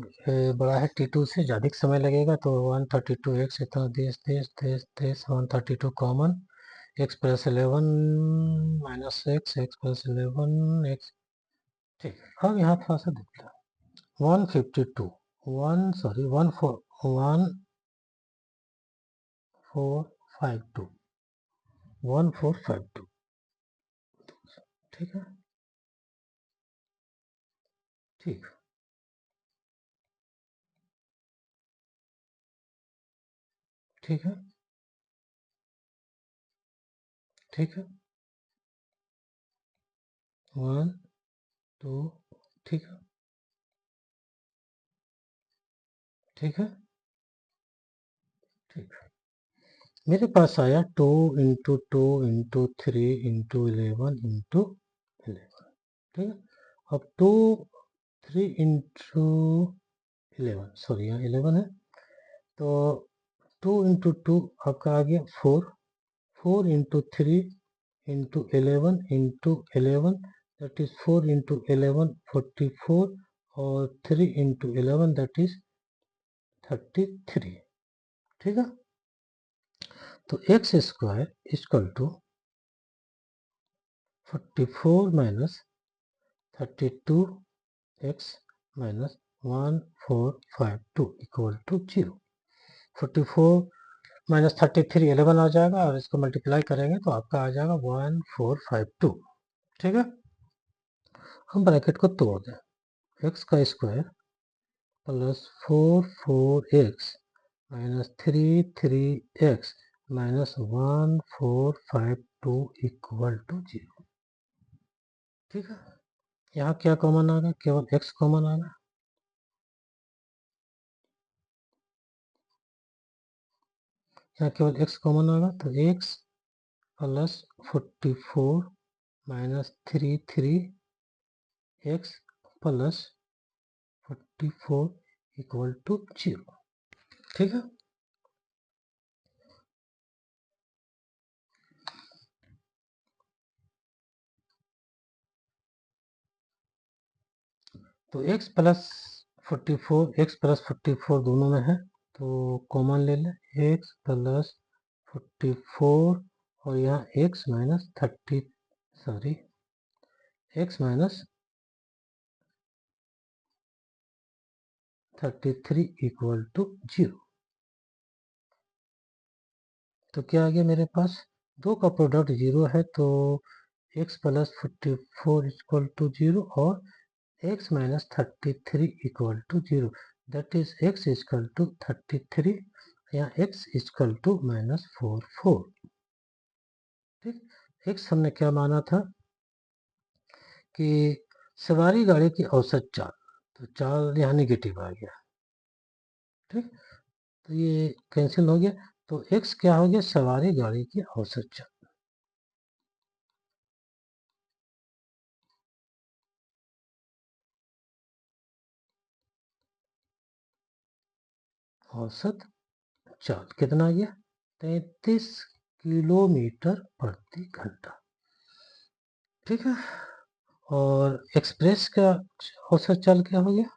बड़ा है T2 से, ज़्यादा समय लगेगा, तो 132x इतना देश देश देश देश 132 common, x plus 11 minus x plus 11x, ठीक है। अब यहाँ थोड़ा सा देख लो, 152 वन सॉरी 1452 1452, ठीक है, ठीक, ठीक है, ठीक है, 1 2, ठीक है, ठीक है, ठीक है। मेरे पास आया 2 इंटू 2 इंटू 3 इंटू 11 इंटू 11, ठीक है। अब 2 3 इंटू 11, सॉरी यहाँ 11 है, तो 2 इंटू 2 आपका आ गया 4, 4 into 3 into 11 into 11, that is 4 into 11 44, और 3 इंटू 11 दैट इज 33, ठीक है। तो x square equal to 44 minus 32 x minus 1452 equal to 0। 44 minus 33 11 आ जाएगा, और इसको मल्टीप्लाई करेंगे तो आपका आ जाएगा 1452, ठीक है। हम ब्रैकेट को तोड़ दें, एक्स का square plus 44x minus 33x minus 1452 equal to 0, ठीक है। यहाँ क्या कॉमन आ गया, केवल x कॉमन आ गया, यहाँ केवल x कॉमन आ गया, तो x plus 44 minus 33x plus 44 equal to 0, ठीक है। तो x प्लस 44 x प्लस 44 दोनों में है, तो कॉमन ले लें, x प्लस 44 और यहाँ x minus 30, sorry x minus 33 equal to 0। तो क्या आ गया मेरे पास, दो का प्रोडक्ट 0 है, तो x प्लस 44 इक्वल टू 0 और x minus 33 equal to 0, that is x equal to 33 या x इक्वल टू माइनस 44, ठीक। x हमने क्या माना था कि सवारी गाड़ी की औसत चाल, तो चाल यहाँ निगेटिव आ गया, ठीक। तो ये कैंसिल हो गया, तो x क्या हो गया, सवारी गाड़ी की औसत चाल, औसत चाल कितना आ गया 33 किलोमीटर प्रति घंटा। ठीक है, और एक्सप्रेस का औसत चाल क्या हो गया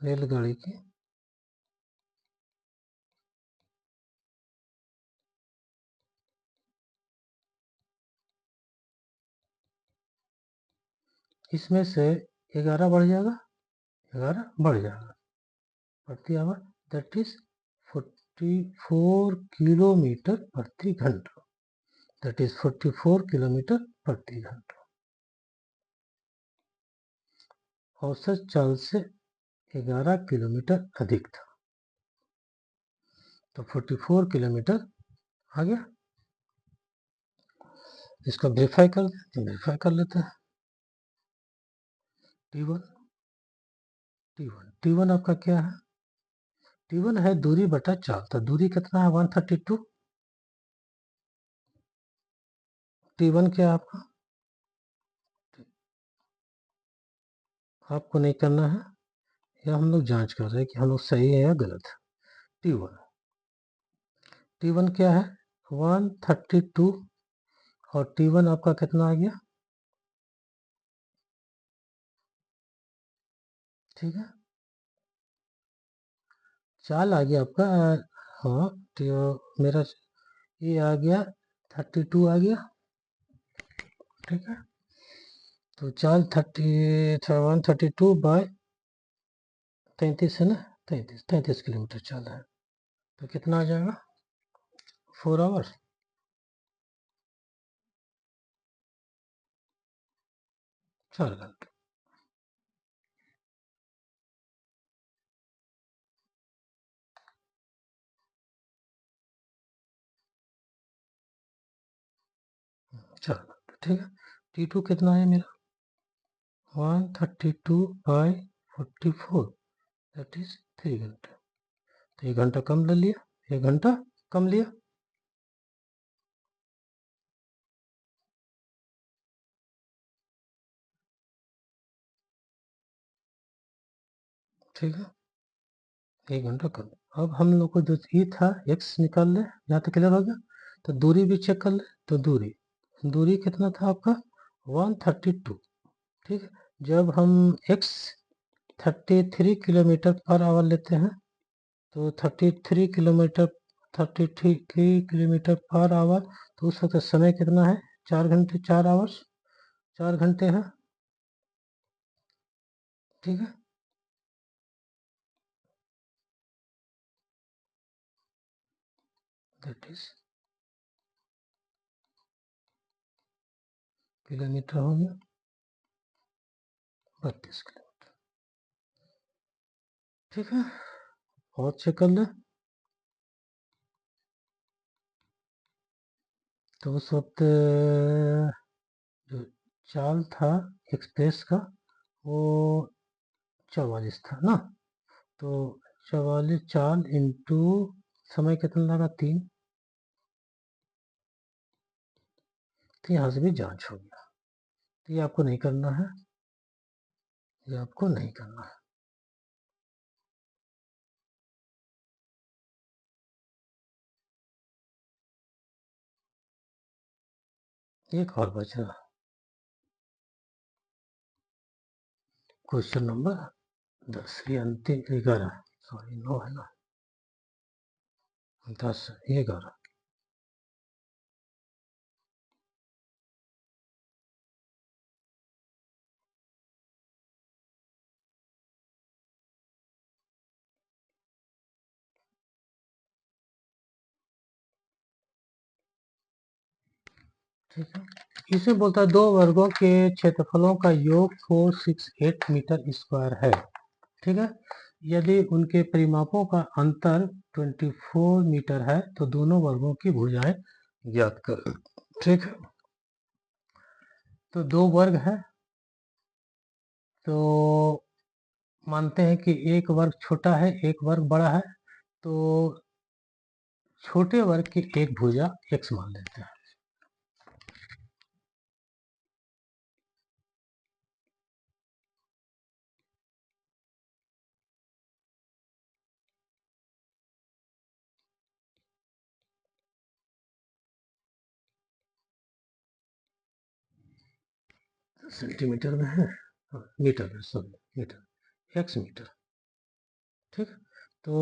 रेलगाड़ी की इसमें से 11 बढ़ जाएगा 11 बढ़ जाएगा प्रति आवर दैट इज 44 किलोमीटर प्रति घंटा दैट इज 44 किलोमीटर प्रति घंटा। औसत चाल से 11 किलोमीटर अधिक था तो 44 किलोमीटर आ गया। इसका वेरीफाई कर लेते हैं। T1 आपका क्या है T1 है दूरी बटा चाल तो दूरी कितना है 132। T1 क्या है आपका आपको नहीं करना है या हम लोग जांच कर रहे हैं कि हम लोग सही है या गलत। T1 क्या है 132 और T1 आपका कितना आ गया। ठीक है चाल आ गया आपका हाँ मेरा ये आ गया 32 आ गया। ठीक है तो चाल 132 बाय 33 है ना 33 किलोमीटर चाल है तो कितना आ जाएगा 4 आवर्स। चार घंटे। चार घंटे ठीक है T2 कितना है मेरा 132 बाई 44 दैट इज 3 घंटे तो 1 घंटा कम ले लिया 1 घंटा कम लिया। ठीक है 1 घंटा कम। अब हम लोग को जो ये था x निकाल ले यहाँ तक क्लियर हो गया तो दूरी भी चेक कर ले तो दूरी कितना था आपका 132। ठीक है जब हम x 33 किलोमीटर पर आवर लेते हैं तो 33 किलोमीटर पर आवर तो उस वक्त समय कितना है 4 घंटे 4 आवर्स 4 घंटे हैं। ठीक है दैट इज किलोमीटर हो गया 32 किलोमीटर। ठीक है और चेक कर ले तो उस वक्त जो चाल था एक्सप्रेस का वो 44 था ना तो 44 चाल इंटू समय कितना लगा 3 तो यहाँ से भी जांच हो गया तो ये आपको नहीं करना है ये आपको नहीं करना है। एक और बचा क्वेश्चन नंबर 10 ये अंतिम 11 सॉरी 9 है ना 10 11। ठीक है इसमें बोलता है दो वर्गों के क्षेत्रफलों का योग 468 मीटर स्क्वायर है। ठीक है यदि उनके परिमापों का अंतर 24 मीटर है तो दोनों वर्गों की भुजाएं ज्ञात करें। ठीक है तो दो वर्ग है तो मानते हैं कि एक वर्ग छोटा है एक वर्ग बड़ा है तो छोटे वर्ग की एक भुजा x मान लेते हैं। सेंटीमीटर में है, हाँ, मीटर में, सॉरी मीटर, एक्स मीटर। ठीक, तो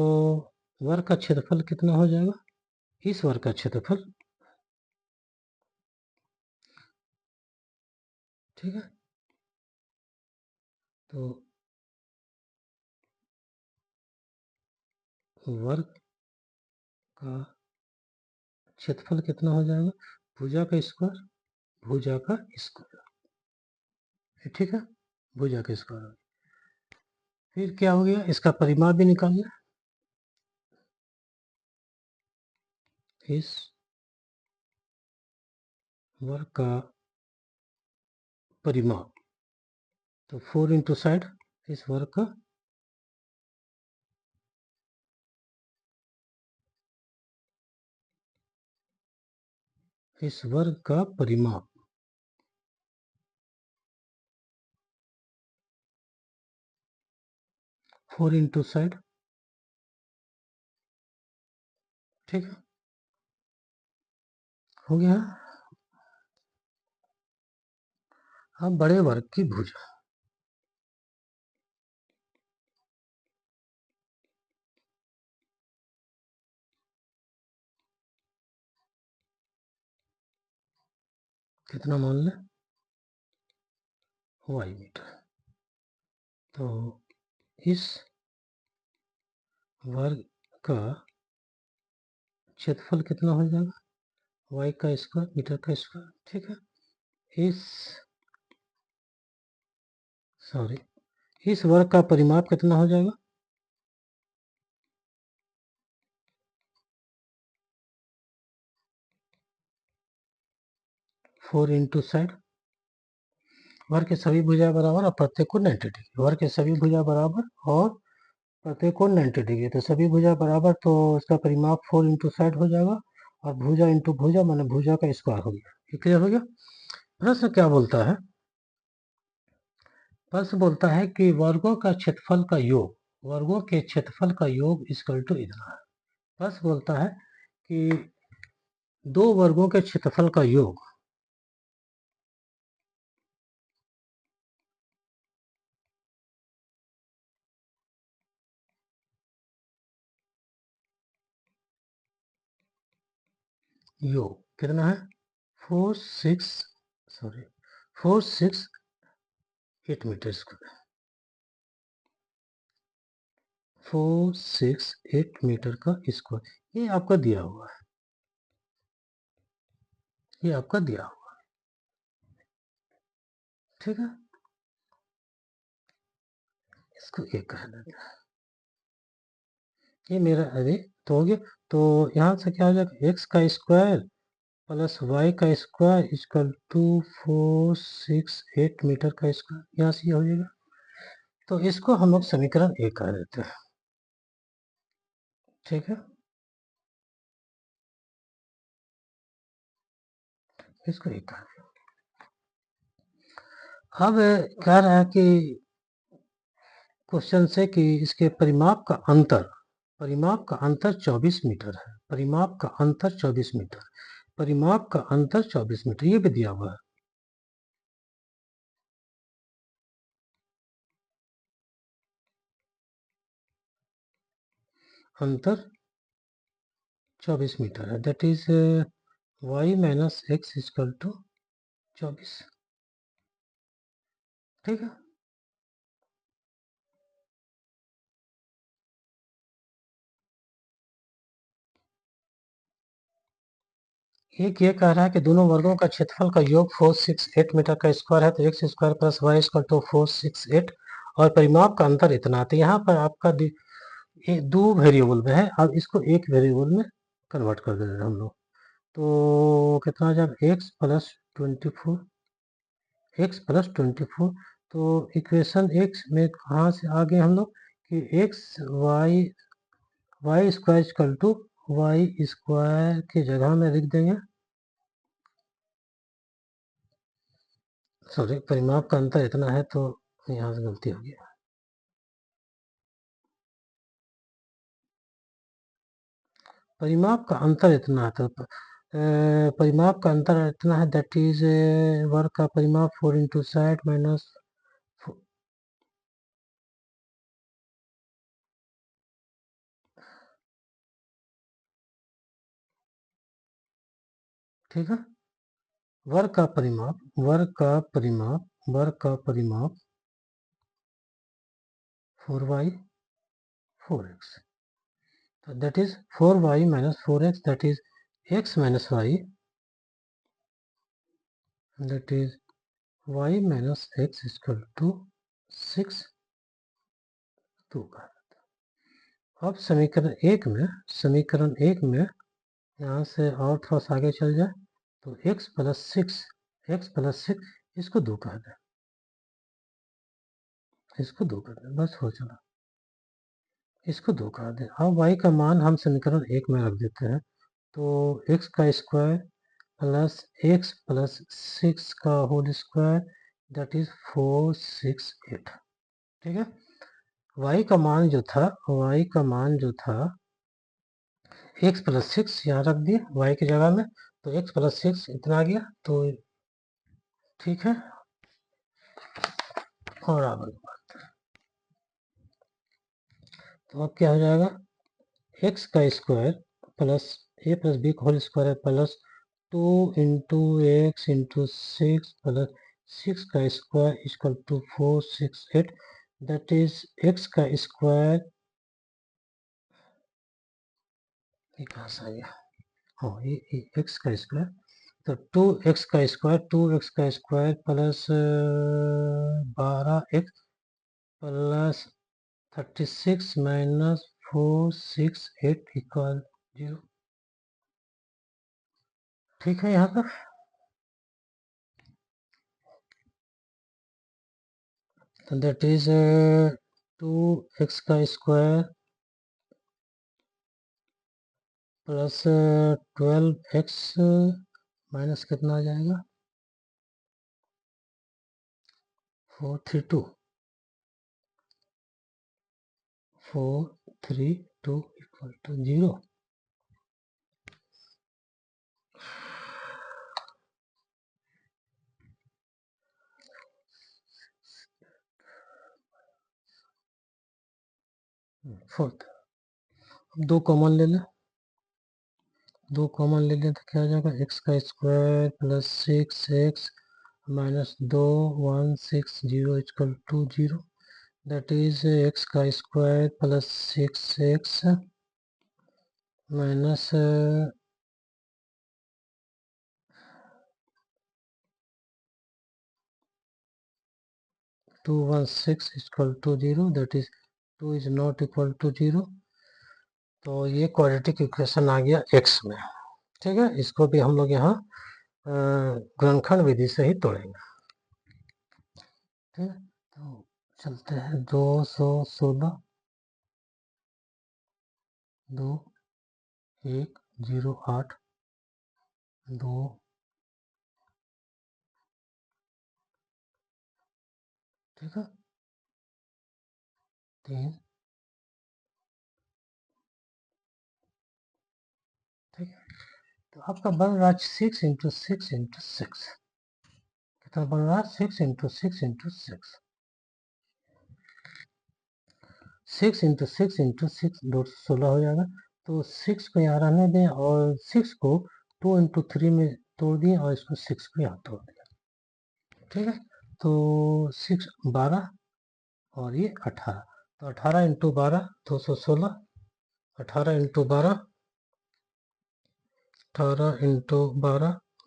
वर्ग का क्षेत्रफल कितना हो जाएगा? इस वर्ग का क्षेत्रफल, ठीक है, तो वर्ग का क्षेत्रफल कितना हो जाएगा? भुजा का स्क्वायर, भुजा का स्क्वायर, ठीक है, भुजा का स्क्वायर। फिर क्या हो गया, इसका परिमाप भी निकालना, इस वर्ग का परिमाप, तो 4 इंटू साइड, इस वर्ग का इस वर्ग का परिमाप, 4 इंटू साइड, ठीक है, हो गया। अब बड़े वर्ग की भुजा, कितना मान लें, वाई मीटर। तो इस वर्ग का क्षेत्रफल कितना हो जाएगा, वाई का स्क्वायर मीटर का स्क्वायर, ठीक है। इस सॉरी इस वर्ग का परिमाप कितना हो जाएगा, 4 इंटू साइड, वर्ग के सभी भुजा बराबर और प्रत्येक कोण 90 डिग्री, वर्ग के सभी भुजा बराबर और प्रत्येक कोण 90 डिग्री, तो सभी भुजा बराबर, तो इसका परिमाप 4 इंटू साइड हो जाएगा, और भुजा इंटू भुजा माने भुजा का स्क्वायर हो गया। ये क्लियर हो गया। प्रश्न क्या बोलता है, प्रश्न बोलता है कि वर्गों का क्षेत्रफल का योग, वर्गों के क्षेत्रफल का योग इक्वल टू इतना है। प्रश्न बोलता है कि दो वर्गों के क्षेत्रफल का योग, योग कितना है, 4 6 सॉरी 4 6 8 मीटर स्क्वायर, 4 6 8 मीटर का स्क्वायर, ये आपका दिया हुआ है, ये आपका दिया हुआ है, ठीक है, इसको एक कह देते हैं, ये मेरा अरे तो हो गया। तो यहाँ से क्या हो जाएगा, एक्स का स्क्वायर प्लस वाई का स्क्वायर इक्वल टू 4 6 8 मीटर का स्क्वायर, यहाँ से ये हो जाएगा। तो इसको हम लोग समीकरण एक कह देते हैं, ठीक है, इसको एक कह देते हैं। अब कह रहा है कि क्वेश्चन से कि इसके परिमाप का अंतर 24 मीटर है, परिमाप का अंतर 24 मीटर, परिमाप का अंतर 24 मीटर, ये भी दिया हुआ है, अंतर 24 मीटर है, that is y minus x equal to 24, ठीक है। एक ये कह रहा है कि दोनों वर्गों का क्षेत्रफल का योग 468 मीटर का स्क्वायर है, तो x square plus y square to 468, और परिमाप का अंतर इतना, तो यहाँ पर आपका दो वेरिएबल में है, अब इसको एक वेरिएबल में कन्वर्ट कर दे रहे हैं हम लोग, तो कितना आ जाएगा, x प्लस 24, तो इक्वेशन x में कहाँ से आ गए हम लोग कि x y square equal to y square की जगह में लिख देंगे, सॉरी परिमाप का अंतर इतना है, तो यहाँ से गलती हो गई, परिमाप का अंतर इतना है, तो परिमाप का अंतर इतना है, दैट इज वर्ग का परिमाप 4 इंटू 60 माइनस, ठीक है, वर्ग का परिमाप, वर्ग का परिमाप, वर्ग का परिमाप 4y 4x, so that is 4y minus 4x, that is x minus y, that is y minus x is equal to 6 2 का। अब समीकरण एक में यहाँ से और थोड़ा सा आगे चल जाए तो x प्लस सिक्स इसको 2 कर दें, इसको 2 कर दें, बस हो चला, इसको 2 कर दें। अब y का मान हम समीकरण एक में रख देते हैं, तो x का स्क्वायर प्लस x प्लस 6 का होल स्क्वायर, दैट इज 468, ठीक है। y का मान जो था, x प्लस 6 यहाँ रख दिए y की जगह में, तो x प्लस 6 इतना आ गया, तो ठीक है। और आगे तो अब क्या हो जाएगा, x का square plus a plus B का whole square plus 2 into x into 6 plus 6 का square equal to 468, that is x का स्क्वायर, ये कहाँ से आ गया, हाँ ये x का स्क्वायर, तो 2x का square plus 12x plus 36 minus 468 equal 0, ठीक है। यहाँ तक तो दैट इज 2x का स्क्वायर प्लस 12x माइनस कितना आ जाएगा 432 इक्वल टू 0। फोर्थ, दो कॉमन ले लें, तो क्या आ जाएगा, x का square plus 6x minus 2160 equal to 0, that is x का square plus 6x minus 216 equal to 0, that is 2 is not equal to 0, तो ये क्वाड्रेटिक इक्वेशन आ गया x में, ठीक है। इसको भी हम लोग यहाँ गुणनखंड विधि से ही तोड़ेंगे, ठीक है। तो चलते हैं 216 2108 2 ठीक है 3, ठीक है। तो आपका बन रहा है 6 इंटू 6 इंटू 6, कितना बन रहा है 6 इंटू 6 इंटू 6, 6 इंटू 6 इंटू 6 216 हो जाएगा। तो 6 को यहाँ रहने दें और 6 को 2 इंटू 3 में तोड़ दिए और इसको 6 को यहाँ तोड़ दिया, ठीक है। तो 6 12 और ये 18, तो 18 इंटू 12 216, 18 इंटू 12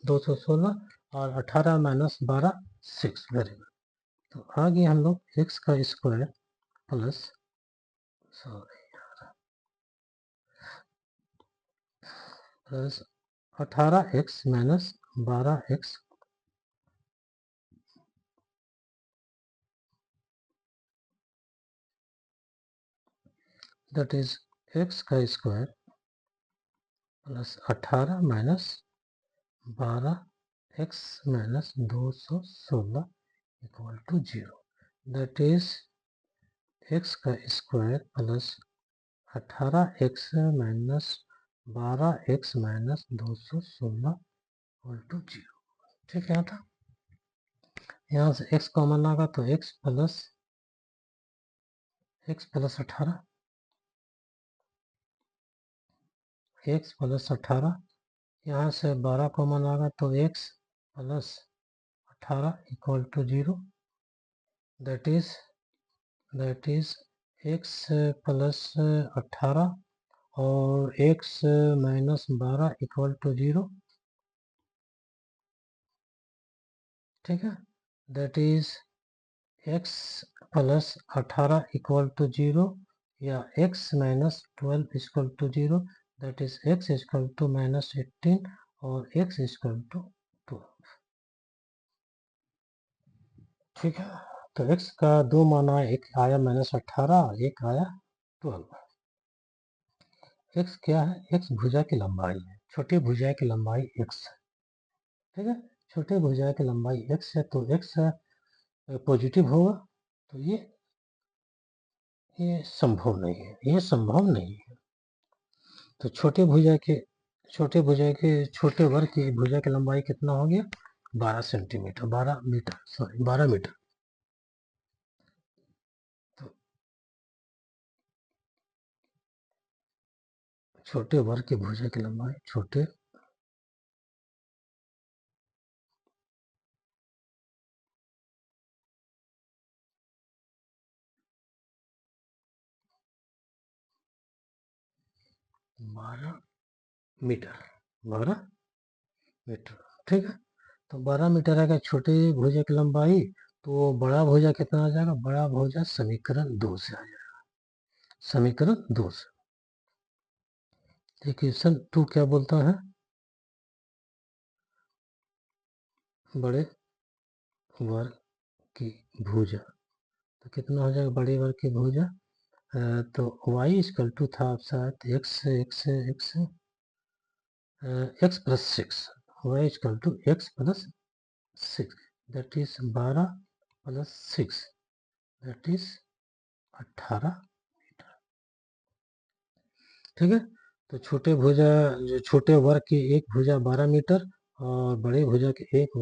216 और 18 माइनस 12 6, वेरी गुड। तो आगे हम लोग x का square plus plus 18x minus 12x that is x का square plus 18 minus 12x minus 216 equal to 0, that is x का square plus 18x minus 12x minus 216 equal to 0। ठीक है, यहाँ था, यहाँ से x कॉमन आएगा तो x प्लस 18, x प्लस 18, यहाँ से 12 कॉमन आएगा तो x plus 18 equal to 0, that is x plus 18 और x माइनस 12 इक्वल टू 0। ठीक है, that is x plus 18 equal to 0 या x minus 12 equal to 0, that is x equal to minus 18 और x equal to 12। ठीक है, तो x का दो मान आया, एक आया माइनस 18, एक आया 12। x क्या है? x भुजा की लंबाई है, छोटी भुजा की लंबाई x है। ठीक है, छोटे भुजा की लंबाई x है तो x पॉजिटिव होगा, तो ये संभव नहीं है, ये संभव नहीं है। तो छोटे वर्ग की भुजा की लंबाई कितना हो गया? 12 सेंटीमीटर, 12 मीटर, सॉरी 12 मीटर। तो छोटे वर्ग की भुजा की लंबाई, छोटे बारह मीटर, 12 मीटर। ठीक है, तो 12 मीटर है, छोटे भुजा की लंबाई, तो बड़ा भुजा कितना आ जाएगा? बड़ा भुजा समीकरण 2 से आ जाएगा, समीकरण 2 से। इक्वेशन 2 क्या बोलता है? बड़े वर्ग की भुजा, तो कितना हो जाएगा बड़े वर्ग की भुजा? तो y इक्वल टू था शायद x plus 6, y equal to x plus 6, that is 12 plus 6, that is 18 metre. ठीक है, तो छोटे वर्ग की एक भुजा 12 मीटर और बड़े भुजा की एक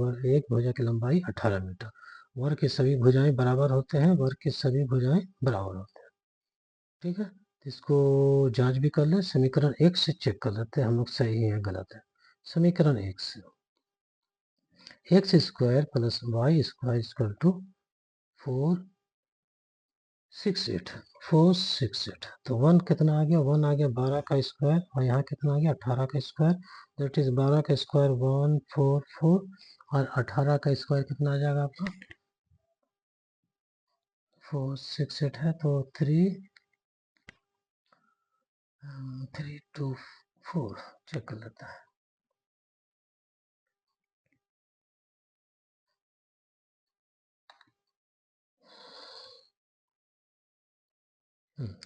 भुजा की लंबाई 18 मीटर। वर्ग की सभी भुजाएं बराबर होते हैं, वर्ग की सभी भुजाएं बराबर होते हैं। ठीक है, इसको जांच भी कर ले, समीकरण 1 से चेक कर लेते हैं हम लोग सही है गलत है। समीकरण 1 से x square plus y square equal to 468, तो 1 कितना आ गया? 1 आ गया 12 का स्क्वायर, और यहाँ कितना आ गया? 18 का स्क्वायर, दैट इज 12 का स्क्वायर 144 और 18 का स्क्वायर कितना आ जाएगा आपका? 468 है, तो 324 चेक कर लेता है।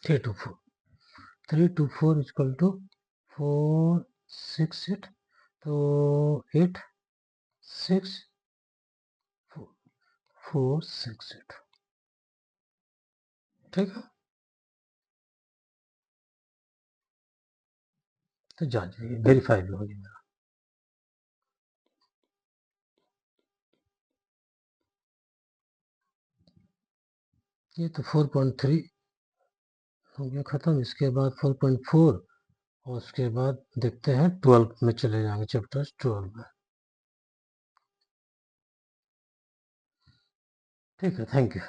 324 इक्वल टू 468, तो 864 ठीक है, तो जांच वेरीफाई भी हो गया। ये तो 4.3 हो गया खत्म, इसके बाद 4.4 और उसके बाद देखते हैं 12 में चले जाएंगे, चैप्टर 12 में। ठीक है, थैंक यू।